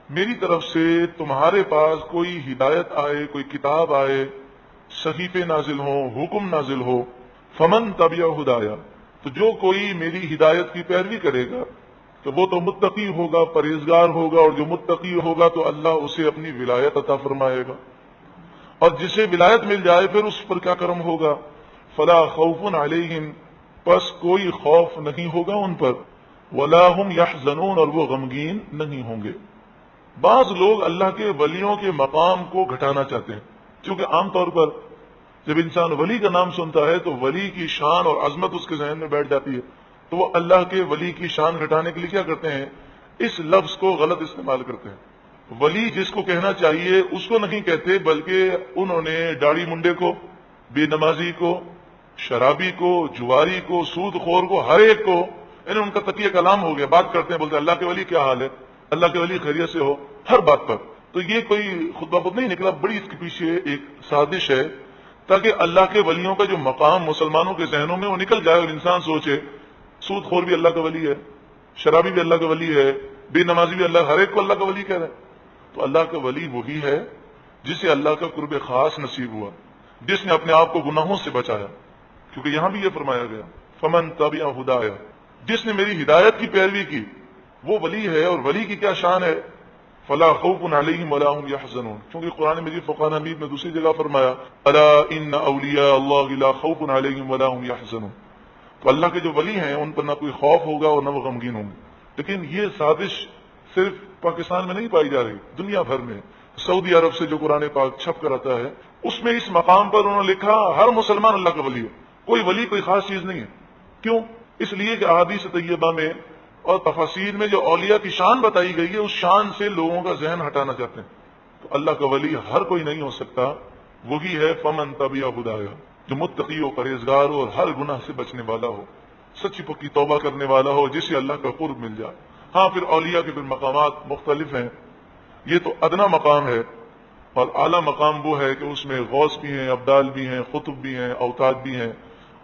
میری طرف سے تمہارے پاس کوئی ہدایت آئے, کوئی کتاب آئے, صحیفے نازل ہو, حکم نازل ہو, فمن تبع ہدایا, تو جو کوئی میری ہدایت کی پیروی کرے گا تو وہ تو متقی ہوگا, پرہیزگار ہوگا, اور جو متقی ہوگا تو اللہ اسے اپنی ولایت عطا فرمائے گا. اور جسے ولایت مل جائے پھر اس پر کیا کرم ہوگا, فلا خوف علیہم, پس کوئی خوف نہیں ہوگا ان پر, ولا هم یحزنون, اور وہ غمگین نہیں ہوں گے. بعض لوگ اللہ کے ولیوں کے مقام کو گھٹانا چاہتے ہیں, کیونکہ عام طور پر جب انسان ولی کا نام سنتا ہے تو ولی کی شان اور عظمت اس کے ذہن میں بیٹھ جاتی ہے, تو وہ اللہ کے ولی کی شان گھٹانے کے لیے کیا کرتے ہیں, اس لفظ کو غلط استعمال کرتے ہیں. ولی جس کو کہنا چاہیے اس کو نہیں کہتے, بلکہ انہوں نے داڑھی منڈے کو, بے نمازی کو, شرابی کو, جواری کو, سود خور کو, ہر ایک کو, یعنی ان کا تقیہ کلام ہو گیا. بات کرتے ہیں بولتے ہیں اللہ کے ولی کیا حال ہے, اللہ کے ولی خیریت سے ہو, ہر بات پر. تو یہ کوئی خطبہ خود نہیں نکلا, بڑی اس کے پیچھے ایک سازش ہے تاکہ اللہ کے ولیوں کا جو مقام مسلمانوں کے ذہنوں میں وہ نکل جائے اور انسان سوچے سود خور بھی اللہ کا ولی ہے, شرابی بھی اللہ کا ولی ہے, بے نمازی بھی اللہ, ہر ایک کو اللہ کا ولی کہہ رہے ہیں. تو اللہ کا ولی وہی ہے جسے اللہ کا قرب خاص نصیب ہوا, جس نے اپنے آپ کو گناہوں سے بچایا, کیونکہ یہاں بھی یہ فرمایا گیا فمن تبع ہدایا, جس نے میری ہدایت کی پیروی کی وہ ولی ہے. اور ولی کی کیا شان ہے, فلا خوف علیہم ولا هم یحزنون, کیونکہ قرآن مجید فرقان حمید میں دوسری جگہ فرمایا الا ان اولیاء اللہ لا خوف علیہم ولا هم یحزنون. تو اللہ کے جو ولی ہیں ان پر نہ کوئی خوف ہوگا اور نہ وہ غمگین ہوں گے. لیکن یہ سازش صرف پاکستان میں نہیں پائی جا رہی, دنیا بھر میں. سعودی عرب سے جو قرآن پاک چھپ کر آتا ہے اس میں اس مقام پر انہوں نے لکھا ہر مسلمان اللہ کا ولی ہے, کوئی ولی کوئی خاص چیز نہیں ہے. کیوں؟ اس لیے کہ احادیث طیبہ میں اور تفاسیر میں جو اولیاء کی شان بتائی گئی ہے اس شان سے لوگوں کا ذہن ہٹانا چاہتے ہیں. تو اللہ کا ولی ہر کوئی نہیں ہو سکتا, وہی ہے فمن تبع ہدایا, جو متقی ہو, پرہیزگار ہو, اور ہر گناہ سے بچنے والا ہو, سچی پکی توبہ کرنے والا ہو, جسے اللہ کا قرب مل جائے. ہاں پھر اولیاء کے پھر مقامات مختلف ہیں. یہ تو ادنا مقام ہے، اور اعلیٰ مقام وہ ہے کہ اس میں غوث بھی ہیں، ابدال بھی ہیں، قطب بھی ہیں، اوتاد بھی ہیں،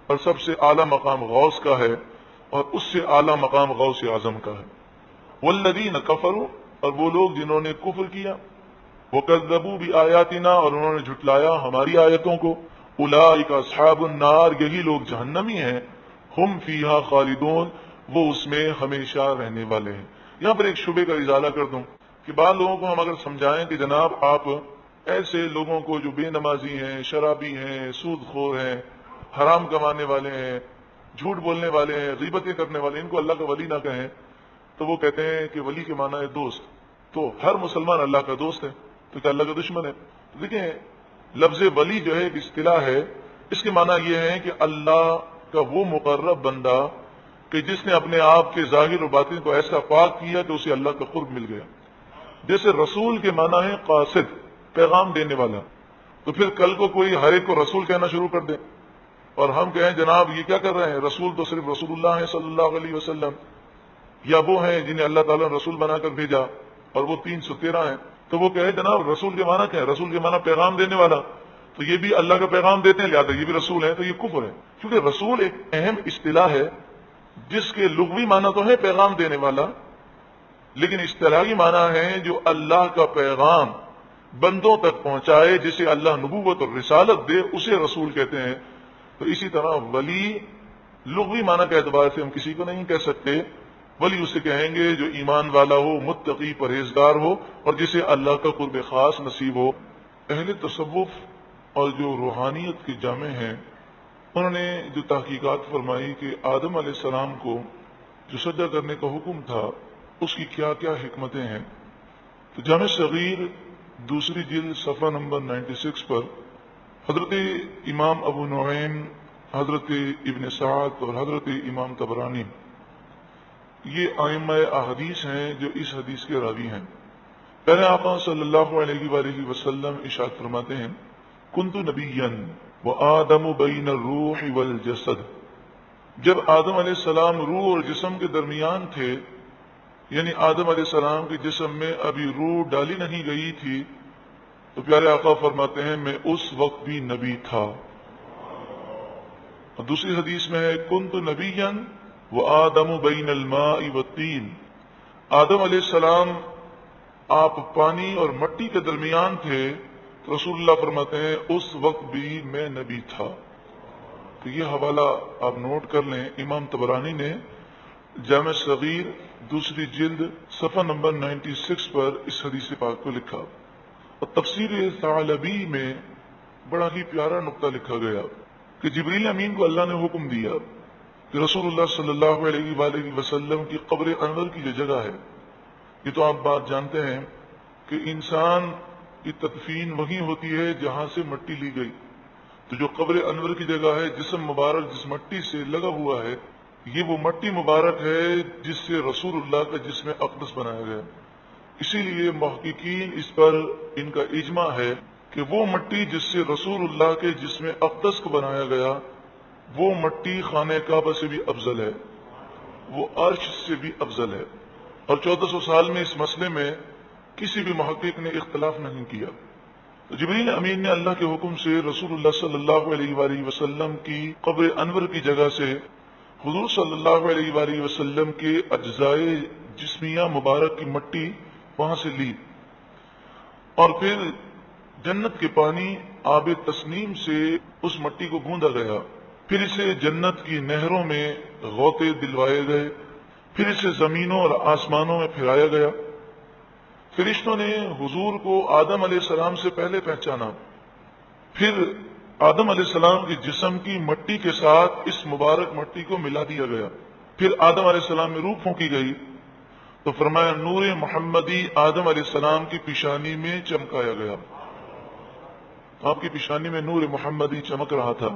اور سب سے اعلیٰ مقام غوث کا ہے، اور اس سے اعلیٰ مقام غوث اعظم کا ہے۔ والذین کفروا، اور وہ لوگ جنہوں نے کفر کیا، وکذبوا بآیاتنا، اور انہوں نے جھٹلایا ہماری آیتوں کو، اولئک اصحاب النار، یہی لوگ جہنمی ہیں، ہم فیہا خالدون، وہ اس میں ہمیشہ رہنے والے ہیں۔ یہاں پر ایک شبے کا ازالہ کر دوں کہ بعض لوگوں کو ہم اگر سمجھائیں کہ جناب آپ ایسے لوگوں کو جو بے نمازی ہیں، شرابی ہیں، سود خور ہیں، حرام کمانے والے ہیں، جھوٹ بولنے والے ہیں، غیبتیں کرنے والے ہیں، ان کو اللہ کا ولی نہ کہیں، تو وہ کہتے ہیں کہ ولی کے معنی ہے دوست، تو ہر مسلمان اللہ کا دوست ہے، تو کیا اللہ کا دشمن ہے؟ تو دیکھیں، لفظ ولی جو ہے ایک اصطلاح ہے، اس کے معنی یہ ہے کہ اللہ کا وہ مقرب بندہ کہ جس نے اپنے آپ کے ظاہر و باطن کو ایسا پاک کیا کہ اسے اللہ کا قرب مل گیا۔ جیسے رسول کے معنی ہے قاصد، پیغام دینے والا، تو پھر کل کو کوئی ہر ایک کو رسول کہنا شروع کر دے اور ہم کہیں جناب یہ کیا کر رہے ہیں، رسول تو صرف رسول اللہ ہے صلی اللہ علیہ وسلم، یا وہ ہیں جنہیں اللہ تعالیٰ نے رسول بنا کر بھیجا اور وہ 313 ہیں، تو وہ کہے جناب رسول کے معنی کیا ہے، رسول کے معنی پیغام دینے والا، تو یہ بھی اللہ کا پیغام دیتے ہیں لہٰذا یہ بھی رسول ہے، تو یہ کفر ہے، کیونکہ رسول ایک اہم اصطلاح ہے جس کے لغوی معنی تو ہے پیغام دینے والا، لیکن اصطلاحی معنی ہے جو اللہ کا پیغام بندوں تک پہنچائے، جسے اللہ نبوت اور رسالت دے، اسے رسول کہتے ہیں۔ تو اسی طرح ولی لغوی معنی کے اعتبار سے ہم کسی کو نہیں کہہ سکتے، ولی اسے کہیں گے جو ایمان والا ہو، متقی، پرہیزگار ہو، اور جسے اللہ کا قرب خاص نصیب ہو۔ اہل تصوف اور جو روحانیت کے جامع ہیں، انہوں نے جو تحقیقات فرمائی کہ آدم علیہ السلام کو جو سجدہ کرنے کا حکم تھا اس کی کیا کیا حکمتیں ہیں، تو جامع صغیر دوسری جلد صفحہ نمبر 96 پر حضرت امام ابو نعیم، حضرت ابن سعد اور حضرت امام طبرانی، یہ ائمہ احادیث ہیں جو اس حدیث کے راوی ہیں۔ پہلے آقا صلی اللہ علیہ وآلہ وسلم ارشاد فرماتے ہیں، کنت نبیا وآدم بین الروح والجسد، جب آدم علیہ السلام روح اور جسم کے درمیان تھے، یعنی آدم علیہ السلام کے جسم میں ابھی روح ڈالی نہیں گئی تھی، تو پیارے آقا فرماتے ہیں میں اس وقت بھی نبی تھا۔ اور دوسری حدیث میں ہے کنت نبیا وآدم بین الماء والطین، آدم علیہ السلام آپ پانی اور مٹی کے درمیان تھے، تو رسول اللہ فرماتے ہیں اس وقت بھی میں نبی تھا۔ تو یہ حوالہ آپ نوٹ کر لیں، امام طبرانی نے جامع صغیر دوسری جلد صفحہ نمبر 96 پر اس حدیث پاک کو لکھا، اور تفسیر ثعلبی میں بڑا ہی پیارا نقطہ لکھا گیا کہ جبریل امین کو اللہ نے حکم دیا کہ رسول اللہ صلی اللہ علیہ وآلہ وسلم کی قبر انور کی جو جگہ ہے، یہ تو آپ بات جانتے ہیں کہ انسان کی تدفین وہیں ہوتی ہے جہاں سے مٹی لی گئی، تو جو قبر انور کی جگہ ہے، جسم مبارک جس مٹی سے لگا ہوا ہے، یہ وہ مٹی مبارک ہے جس سے رسول اللہ کا جسم اقدس بنایا گیا۔ اسی لیے محققین اس پر ان کا اجماع ہے کہ وہ مٹی جس سے رسول اللہ کے جسم اقدس کو بنایا گیا، وہ مٹی خانہ کعبہ سے بھی افضل ہے، وہ عرش سے بھی افضل ہے، اور 1400 سال میں اس مسئلے میں کسی بھی محقق نے اختلاف نہیں کیا۔ تو جبریل امین نے اللہ کے حکم سے رسول اللہ صلی اللہ علیہ وآلہ وسلم کی قبر انور کی جگہ سے حضور صلی اللہ علیہ وآلہ وسلم کے اجزائے جسمیہ مبارک کی مٹی وہاں سے لی، اور پھر جنت کے پانی آب تسنیم سے اس مٹی کو گوندا گیا، پھر اسے جنت کی نہروں میں غوطے دلوائے گئے، پھر اسے زمینوں اور آسمانوں میں پھیلایا گیا۔ فرشتوں نے حضور کو آدم علیہ السلام سے پہلے پہچانا، پھر آدم علیہ السلام کے جسم کی مٹی کے ساتھ اس مبارک مٹی کو ملا دیا گیا، پھر آدم علیہ السلام میں روح پھونکی گئی، تو فرمایا نور محمدی آدم علیہ السلام کی پیشانی میں چمکایا گیا، آپ کی پیشانی میں نور محمدی چمک رہا تھا۔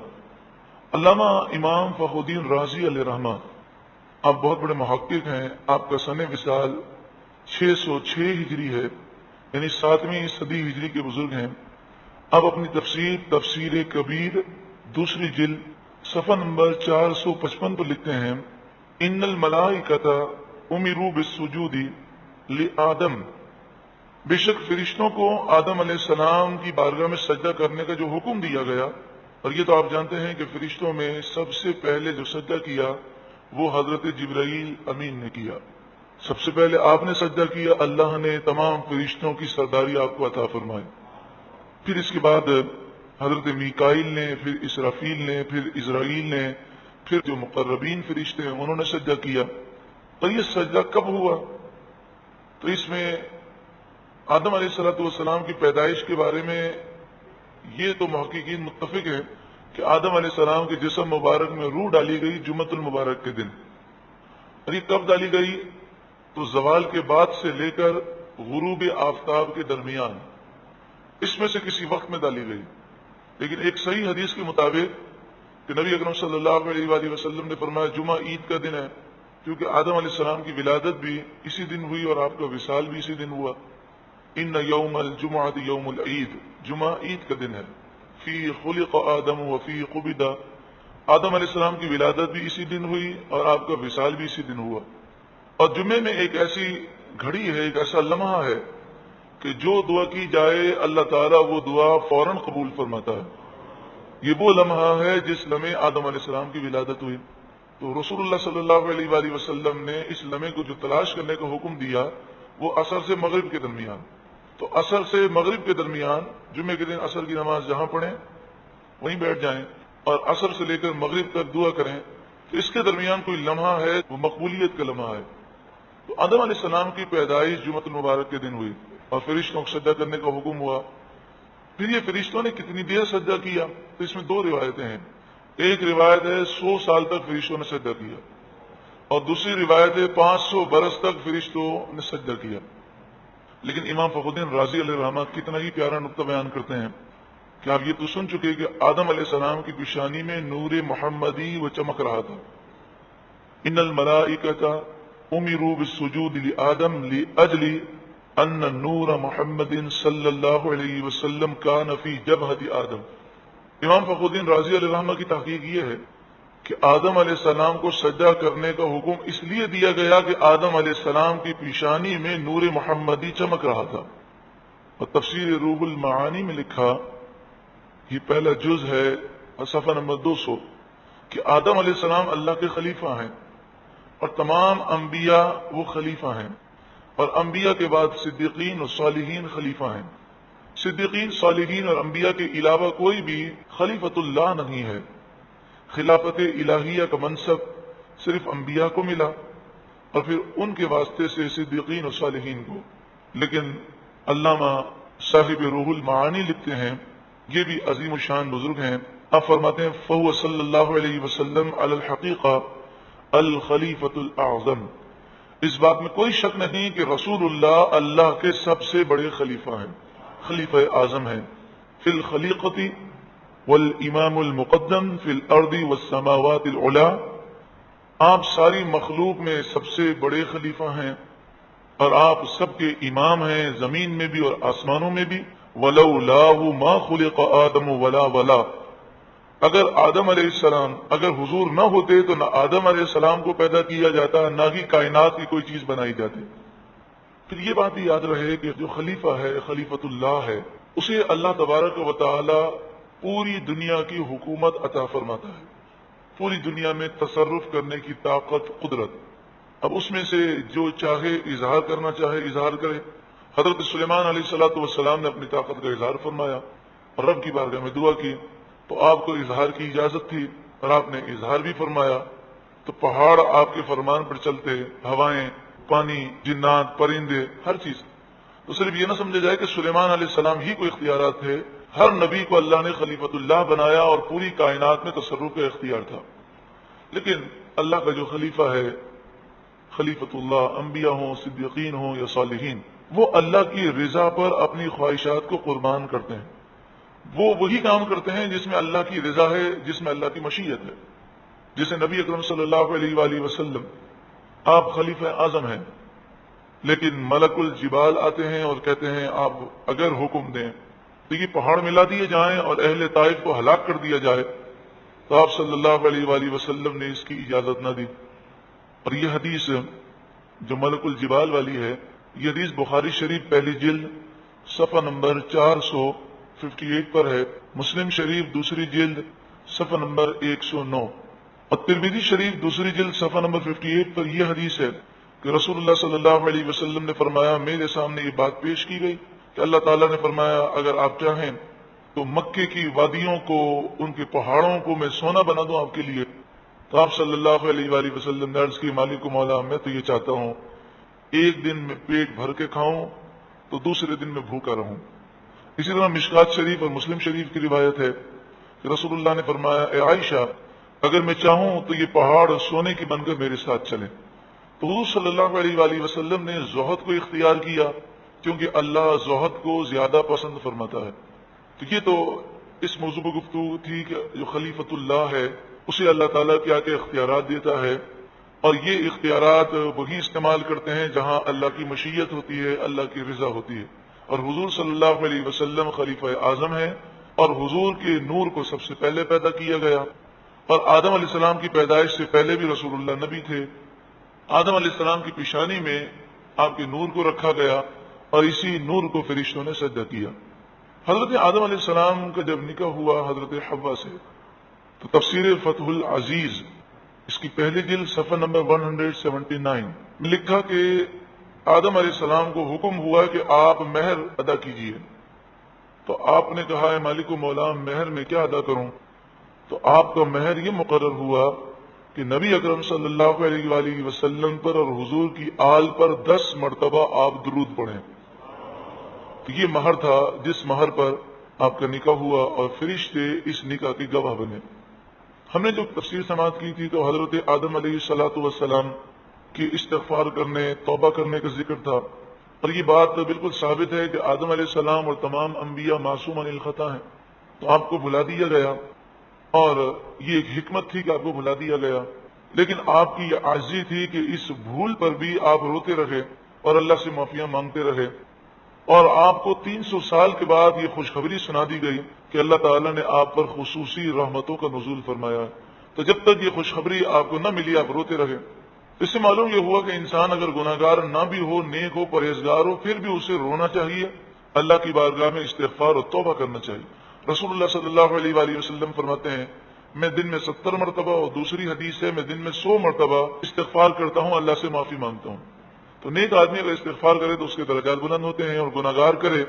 علامہ امام فخر الدین رازی علیہ رحمہ، آپ بہت بڑے محقق ہیں، آپ کا سن وصال 606 ہجری ہے، یعنی 7ویں صدی ہجری کے بزرگ ہیں۔ اب اپنی تفسیر کبیر دوسری جلد صفحہ نمبر 455 پر لکھتے ہیں، ان الملائکۃ امروا بالسجود لآدم، بے شک فرشتوں کو آدم علیہ السلام کی بارگاہ میں سجدہ کرنے کا جو حکم دیا گیا، اور یہ تو آپ جانتے ہیں کہ فرشتوں میں سب سے پہلے جو سجدہ کیا وہ حضرت جبرائیل امین نے کیا. سب سے پہلے آپ نے سجدہ کیا، اللہ نے تمام فرشتوں کی سرداری آپ کو عطا فرمائی. پھر اس کے بعد حضرت میکائیل نے، پھر اسرافیل نے، پھر اسرائیل نے، پھر جو مقربین فرشتے ہیں انہوں نے سجدہ کیا. اور یہ سجدہ کب ہوا؟ تو اس میں آدم علیہ والسلام کی پیدائش کے بارے میں یہ تو محققین متفق ہیں کہ آدم علیہ السلام کے جسم مبارک میں روح ڈالی گئی جمعۃ المبارک کے دن. اور یہ کب ڈالی گئی؟ تو زوال کے بعد سے لے کر غروب آفتاب کے درمیان، اس میں سے کسی وقت میں ڈالی گئی. لیکن ایک صحیح حدیث کے مطابق کہ نبی اکرم صلی اللہ علیہ وآلہ وسلم نے فرمایا جمعہ عید کا دن ہے، کیونکہ آدم علیہ السلام کی ولادت بھی اسی دن ہوئی اور آپ کا وصال بھی اسی دن ہوا. ان یوم الجمعۃ یوم العید، جمعہ عید کا دن ہے. فی خلق آدم وفی قبض، آدم علیہ السلام کی ولادت بھی اسی دن ہوئی اور آپ کا وصال بھی اسی دن ہوا. اور جمعے میں ایک ایسی گھڑی ہے، ایک ایسا لمحہ ہے کہ جو دعا کی جائے اللہ تعالیٰ وہ دعا فوراً قبول فرماتا ہے. یہ وہ لمحہ ہے جس لمحے آدم علیہ السلام کی ولادت ہوئی. تو رسول اللہ صلی اللہ علیہ وآلہ وسلم نے اس لمحے کو جو تلاش کرنے کا حکم دیا وہ عصر سے مغرب کے درمیان. تو عصر سے مغرب کے درمیان جمعے کے دن عصر کی نماز جہاں پڑھیں وہیں بیٹھ جائیں اور عصر سے لے کر مغرب تک دعا کریں. تو اس کے درمیان کوئی لمحہ ہے وہ مقبولیت کا لمحہ ہے. تو آدم علیہ السلام کی پیدائش جمعۃ المبارک کے دن ہوئی اور فرشتوں کو سجدہ کرنے کا حکم ہوا. پھر یہ فرشتوں نے کتنی دیر سجدہ کیا؟ تو اس میں دو روایتیں ہیں. ایک روایت ہے 100 سال تک فرشتوں نے سجدہ کیا، اور دوسری روایت ہے 500 برس تک فرشتوں نے سجدہ کیا. لیکن امام فخر الدین رازی علیہ الرحمہ کتنا ہی پیارا نقطہ بیان کرتے ہیں کہ آپ یہ تو سن چکے کہ آدم علیہ السلام کی پیشانی میں نور محمدی وہ چمک رہا تھا. ان الملائکۃ امروا بالسجود لآدم لاجل ان نور محمد صلی اللہ علیہ وسلم کان فی جبہۃ آدم. امام فخر الدین رازی علیہ الرحمہ کی تحقیق یہ ہے کہ آدم علیہ السلام کو سجدہ کرنے کا حکم اس لیے دیا گیا کہ آدم علیہ السلام کی پیشانی میں نور محمدی چمک رہا تھا. اور تفسیر روح المعانی میں لکھا، یہ پہلا جز ہے صفحہ نمبر 200، کہ آدم علیہ السلام اللہ کے خلیفہ ہیں اور تمام انبیاء وہ خلیفہ ہیں، اور انبیاء کے بعد صدیقین اور صالحین خلیفہ ہیں. صدیقین، صالحین اور انبیاء کے علاوہ کوئی بھی خلیفۃ اللہ نہیں ہے. خلافت الہیہ کا منصب صرف انبیاء کو ملا اور پھر ان کے واسطے سے صدیقین اور صالحین کو. لیکن علامہ صاحب روح المعانی لکھتے ہیں، یہ بھی عظیم الشان بزرگ ہیں، آپ فرماتے ہیں فہو صلی اللہ علیہ وسلم علی الحقیقہ الخلیفۃ الاعظم. اس بات میں کوئی شک نہیں کہ رسول اللہ اللہ کے سب سے بڑے خلیفہ ہیں، خلیفہ اعظم ہیں. فی الخلیقۃ والامام المقدم فی الارض والسماوات العلی، آپ ساری مخلوق میں سب سے بڑے خلیفہ ہیں اور آپ سب کے امام ہیں، زمین میں بھی اور آسمانوں میں بھی. ولولاہ ما خلق آدم ولا اگر آدم علیہ السلام، اگر حضور نہ ہوتے تو نہ آدم علیہ السلام کو پیدا کیا جاتا، نہ ہی کائنات کی کوئی چیز بنائی جاتی. پھر یہ بات بھی یاد رہے کہ جو خلیفہ ہے، خلیفۃ اللہ ہے، اسے اللہ تبارک و تعالی پوری دنیا کی حکومت عطا فرماتا ہے، پوری دنیا میں تصرف کرنے کی طاقت، قدرت. اب اس میں سے جو چاہے اظہار کرنا چاہے اظہار کرے. حضرت سلیمان علیہ السلام نے اپنی طاقت کا اظہار فرمایا اور رب کی بارگاہ میں دعا کی تو آپ کو اظہار کی اجازت تھی اور آپ نے اظہار بھی فرمایا. تو پہاڑ آپ کے فرمان پر چلتے، ہوائیں، پانی، جنات، پرندے، ہر چیز. تو صرف یہ نہ سمجھا جائے کہ سلیمان علیہ السلام ہی کو اختیارات تھے، ہر نبی کو اللہ نے خلیفۃ اللہ بنایا اور پوری کائنات میں تصرف کا اختیار تھا. لیکن اللہ کا جو خلیفہ ہے، خلیفۃ اللہ، انبیاء ہوں، صدیقین ہوں یا صالحین، وہ اللہ کی رضا پر اپنی خواہشات کو قربان کرتے ہیں. وہ وہی کام کرتے ہیں جس میں اللہ کی رضا ہے، جس میں اللہ کی مشیت ہے. جسے نبی اکرم صلی اللہ علیہ وآلہ وسلم آپ خلیفہ اعظم ہیں، لیکن ملک الجبال آتے ہیں اور کہتے ہیں آپ اگر حکم دیں تو یہ پہاڑ ملا دیے جائیں اور اہل طائف کو ہلاک کر دیا جائے. تو آپ صلی اللہ علیہ وآلہ وسلم نے اس کی اجازت نہ دی. اور یہ حدیث جو ملک الجبال والی ہے، یہ حدیث بخاری شریف پہلی جلد صفحہ نمبر 458 پر ہے، مسلم شریف دوسری جلد صفحہ نمبر 109 اور ترمذی شریف دوسری جلد صفحہ نمبر 58 پر یہ حدیث ہے کہ رسول اللہ صلی اللہ علیہ وسلم نے فرمایا، میرے سامنے یہ بات پیش کی گئی کہ اللہ تعالیٰ نے فرمایا اگر آپ چاہیں تو مکے کی وادیوں کو، ان کے پہاڑوں کو میں سونا بنا دوں آپ کے لیے. تو آپ صلی اللہ علیہ وآلہ وسلم نے عرض کی، مالک و مولا میں تو یہ چاہتا ہوں ایک دن میں پیٹ بھر کے کھاؤں تو دوسرے دن میں بھوکا رہوں. اسی طرح مشکات شریف اور مسلم شریف کی روایت ہے کہ رسول اللہ نے فرمایا، اے عائشہ اگر میں چاہوں تو یہ پہاڑ سونے کی بن کر میرے ساتھ چلے. تو حضور صلی اللہ علیہ وآلہ وسلم نے زہد کو اختیار کیا کیونکہ اللہ زہد کو زیادہ پسند فرماتا ہے. تو یہ تو اس موضوع پر گفتگو تھی کہ جو خلیفۃ اللہ ہے اسے اللہ تعالیٰ کیا کہ اختیارات دیتا ہے، اور یہ اختیارات وہی استعمال کرتے ہیں جہاں اللہ کی مشیت ہوتی ہے، اللہ کی رضا ہوتی ہے. اور حضور صلی اللہ علیہ وسلم خلیفہ اعظم ہے، اور حضور کے نور کو سب سے پہلے پیدا کیا گیا، اور آدم علیہ السلام کی پیدائش سے پہلے بھی رسول اللہ نبی تھے. آدم علیہ السلام کی پیشانی میں آپ کے نور کو رکھا گیا اور اسی نور کو فرشتوں نے سجدہ کیا. حضرت آدم علیہ السلام کا جب نکاح ہوا حضرت حوا سے، تو تفسیر فتح العزیز اس کی پہلی جلد صفحہ نمبر 179 میں لکھا کہ آدم علیہ السلام کو حکم ہوا کہ آپ مہر ادا کیجیے. تو آپ نے کہا ہے مالک و مولا مہر میں کیا ادا کروں؟ تو آپ کا مہر یہ مقرر ہوا کہ نبی اکرم صلی اللہ علیہ وآلہ وسلم پر اور حضور کی آل پر 10 مرتبہ آپ درود پڑھیں. تو یہ مہر تھا جس مہر پر آپ کا نکاح ہوا اور فرشتے اس نکاح کی گواہ بنے. ہم نے جو تفسیر سماعت کی تھی تو حضرت آدم علیہ السلام کی استغفار کرنے، توبہ کرنے کا ذکر تھا، اور یہ بات بالکل ثابت ہے کہ آدم علیہ السلام اور تمام انبیاء معصوم عن الخطا ہیں. تو آپ کو بلا دیا گیا، اور یہ ایک حکمت تھی کہ آپ کو بلا دیا گیا، لیکن آپ کی یہ عاجزی تھی کہ اس بھول پر بھی آپ روتے رہے اور اللہ سے معافیاں مانگتے رہے. اور آپ کو 300 سال کے بعد یہ خوشخبری سنا دی گئی کہ اللہ تعالیٰ نے آپ پر خصوصی رحمتوں کا نزول فرمایا. تو جب تک یہ خوشخبری آپ کو نہ ملی آپ روتے رہے. اس سے معلوم یہ ہوا کہ انسان اگر گناہ گار نہ بھی ہو، نیک ہو، پرہیزگار ہو، پھر بھی اسے رونا چاہیے، اللہ کی بارگاہ میں استغفار اور توبہ کرنا چاہیے. رسول اللہ صلی اللہ علیہ وآلہ وسلم فرماتے ہیں میں دن میں 70 مرتبہ، اور دوسری حدیث ہے میں دن میں 100 مرتبہ استغفار کرتا ہوں، اللہ سے معافی مانگتا ہوں. تو نیک آدمی اگر استغفار کرے تو اس کے درجات بلند ہوتے ہیں، اور گناہ گار کرے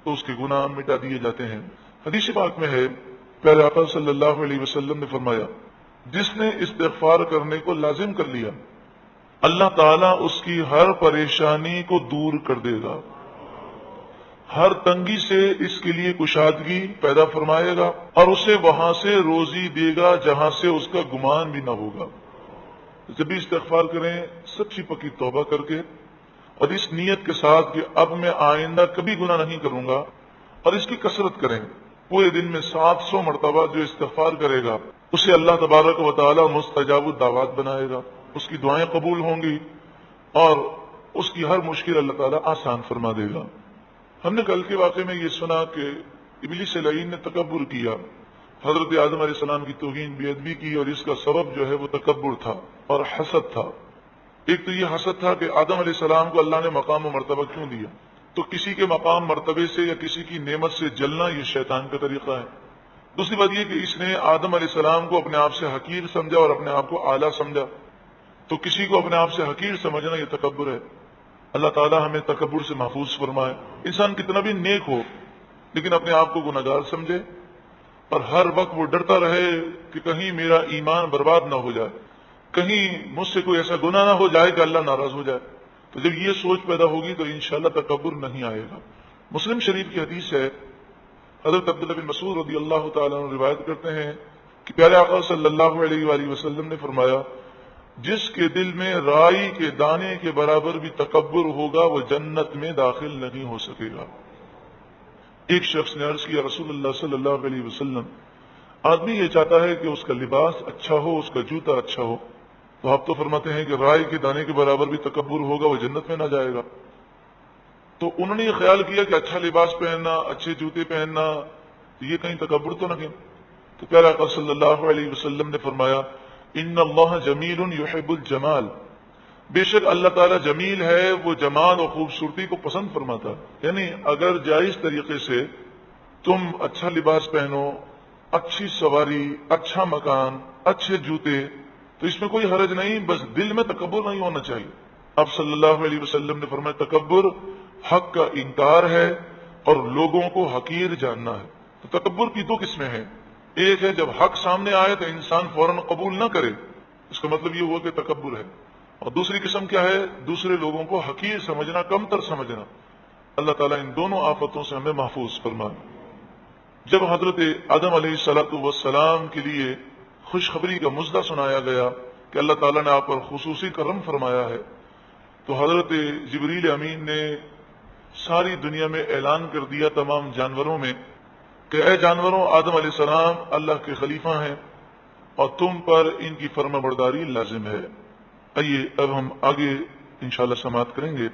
تو اس کے گناہ مٹا دیے جاتے ہیں. حدیث پاک میں ہے پیارے آقا صلی اللہ علیہ وسلم نے فرمایا جس نے استغفار کرنے کو لازم کر لیا اللہ تعالیٰ اس کی ہر پریشانی کو دور کر دے گا، ہر تنگی سے اس کے لیے کشادگی پیدا فرمائے گا، اور اسے وہاں سے روزی دے گا جہاں سے اس کا گمان بھی نہ ہوگا. جب بھی استغفار کریں سچی پکی توبہ کر کے، اور اس نیت کے ساتھ کہ اب میں آئندہ کبھی گناہ نہیں کروں گا، اور اس کی کثرت کریں. پورے دن میں 700 مرتبہ جو استغفار کرے گا اسے اللہ تبارک و تعالی مستجاب الدعوات بنائے گا، اس کی دعائیں قبول ہوں گی اور اس کی ہر مشکل اللہ تعالیٰ آسان فرما دے گا. ہم نے کل کے واقعے میں یہ سنا کہ ابلیس لعین نے تکبر کیا، حضرت آدم علیہ السلام کی توہین بے ادبی کی، اور اس کا سبب جو ہے وہ تکبر تھا اور حسد تھا. ایک تو یہ حسد تھا کہ آدم علیہ السلام کو اللہ نے مقام و مرتبہ کیوں دیا. تو کسی کے مقام مرتبے سے یا کسی کی نعمت سے جلنا یہ شیطان کا طریقہ ہے. دوسری بات یہ کہ اس نے آدم علیہ السلام کو اپنے آپ سے حقیر سمجھا اور اپنے آپ کو اعلیٰ سمجھا. تو کسی کو اپنے آپ سے حقیر سمجھنا یہ تکبر ہے. اللہ تعالیٰ ہمیں تکبر سے محفوظ فرمائے. انسان کتنا بھی نیک ہو لیکن اپنے آپ کو گناہ گار سمجھے اور ہر وقت وہ ڈرتا رہے کہ کہیں میرا ایمان برباد نہ ہو جائے، کہیں مجھ سے کوئی ایسا گناہ نہ ہو جائے کہ اللہ ناراض ہو جائے. تو جب یہ سوچ پیدا ہوگی تو انشاءاللہ تکبر نہیں آئے گا. مسلم شریف کی حدیث ہے، حضرت عبداللہ بن مسعود رضی اللہ تعالیٰ عنہ روایت کرتے ہیں کہ پیارے آقا صلی اللہ علیہ وآلہ وسلم نے فرمایا جس کے دل میں رائی کے دانے کے برابر بھی تکبر ہوگا وہ جنت میں داخل نہیں ہو سکے گا. ایک شخص نے عرض کیا رسول اللہ صلی اللہ علیہ وسلم آدمی یہ چاہتا ہے کہ اس کا لباس اچھا ہو، اس کا جوتا اچھا ہو، تو آپ تو فرماتے ہیں کہ رائی کے دانے کے برابر بھی تکبر ہوگا وہ جنت میں نہ جائے گا. تو انہوں نے یہ خیال کیا کہ اچھا لباس پہننا، اچھے جوتے پہننا یہ کہیں تکبر تو نہیں. تو پیارے آقا صلی اللہ علیہ وسلم نے فرمایا ان اللہ جمیل یحب الجمال، بے شک اللہ تعالیٰ جمیل ہے، وہ جمال اور خوبصورتی کو پسند فرماتا، یعنی اگر جائز طریقے سے تم اچھا لباس پہنو، اچھی سواری، اچھا مکان، اچھے جوتے، تو اس میں کوئی حرج نہیں، بس دل میں تکبر نہیں ہونا چاہیے۔ اب صلی اللہ علیہ وسلم نے فرمایا تکبر حق کا انکار ہے اور لوگوں کو حقیر جاننا ہے۔ تو تکبر کی دو قسمیں ہیں، ایک ہے جب حق سامنے آئے تو انسان فوراً قبول نہ کرے، اس کا مطلب یہ ہوا کہ تکبر ہے، اور دوسری قسم کیا ہے، دوسرے لوگوں کو حقیر سمجھنا، کم تر سمجھنا۔ اللہ تعالیٰ ان دونوں آفتوں سے ہمیں محفوظ فرمائے۔ جب حضرت آدم علیہ السلام کے لیے خوشخبری کا مژدہ سنایا گیا کہ اللہ تعالیٰ نے آپ پر خصوصی کرم فرمایا ہے، تو حضرت جبریل امین نے ساری دنیا میں اعلان کر دیا تمام جانوروں میں کہ اے جانوروں، آدم علیہ السلام اللہ کے خلیفہ ہیں اور تم پر ان کی فرما برداری لازم ہے۔ آئیے اب ہم آگے انشاءاللہ سماعت کریں گے۔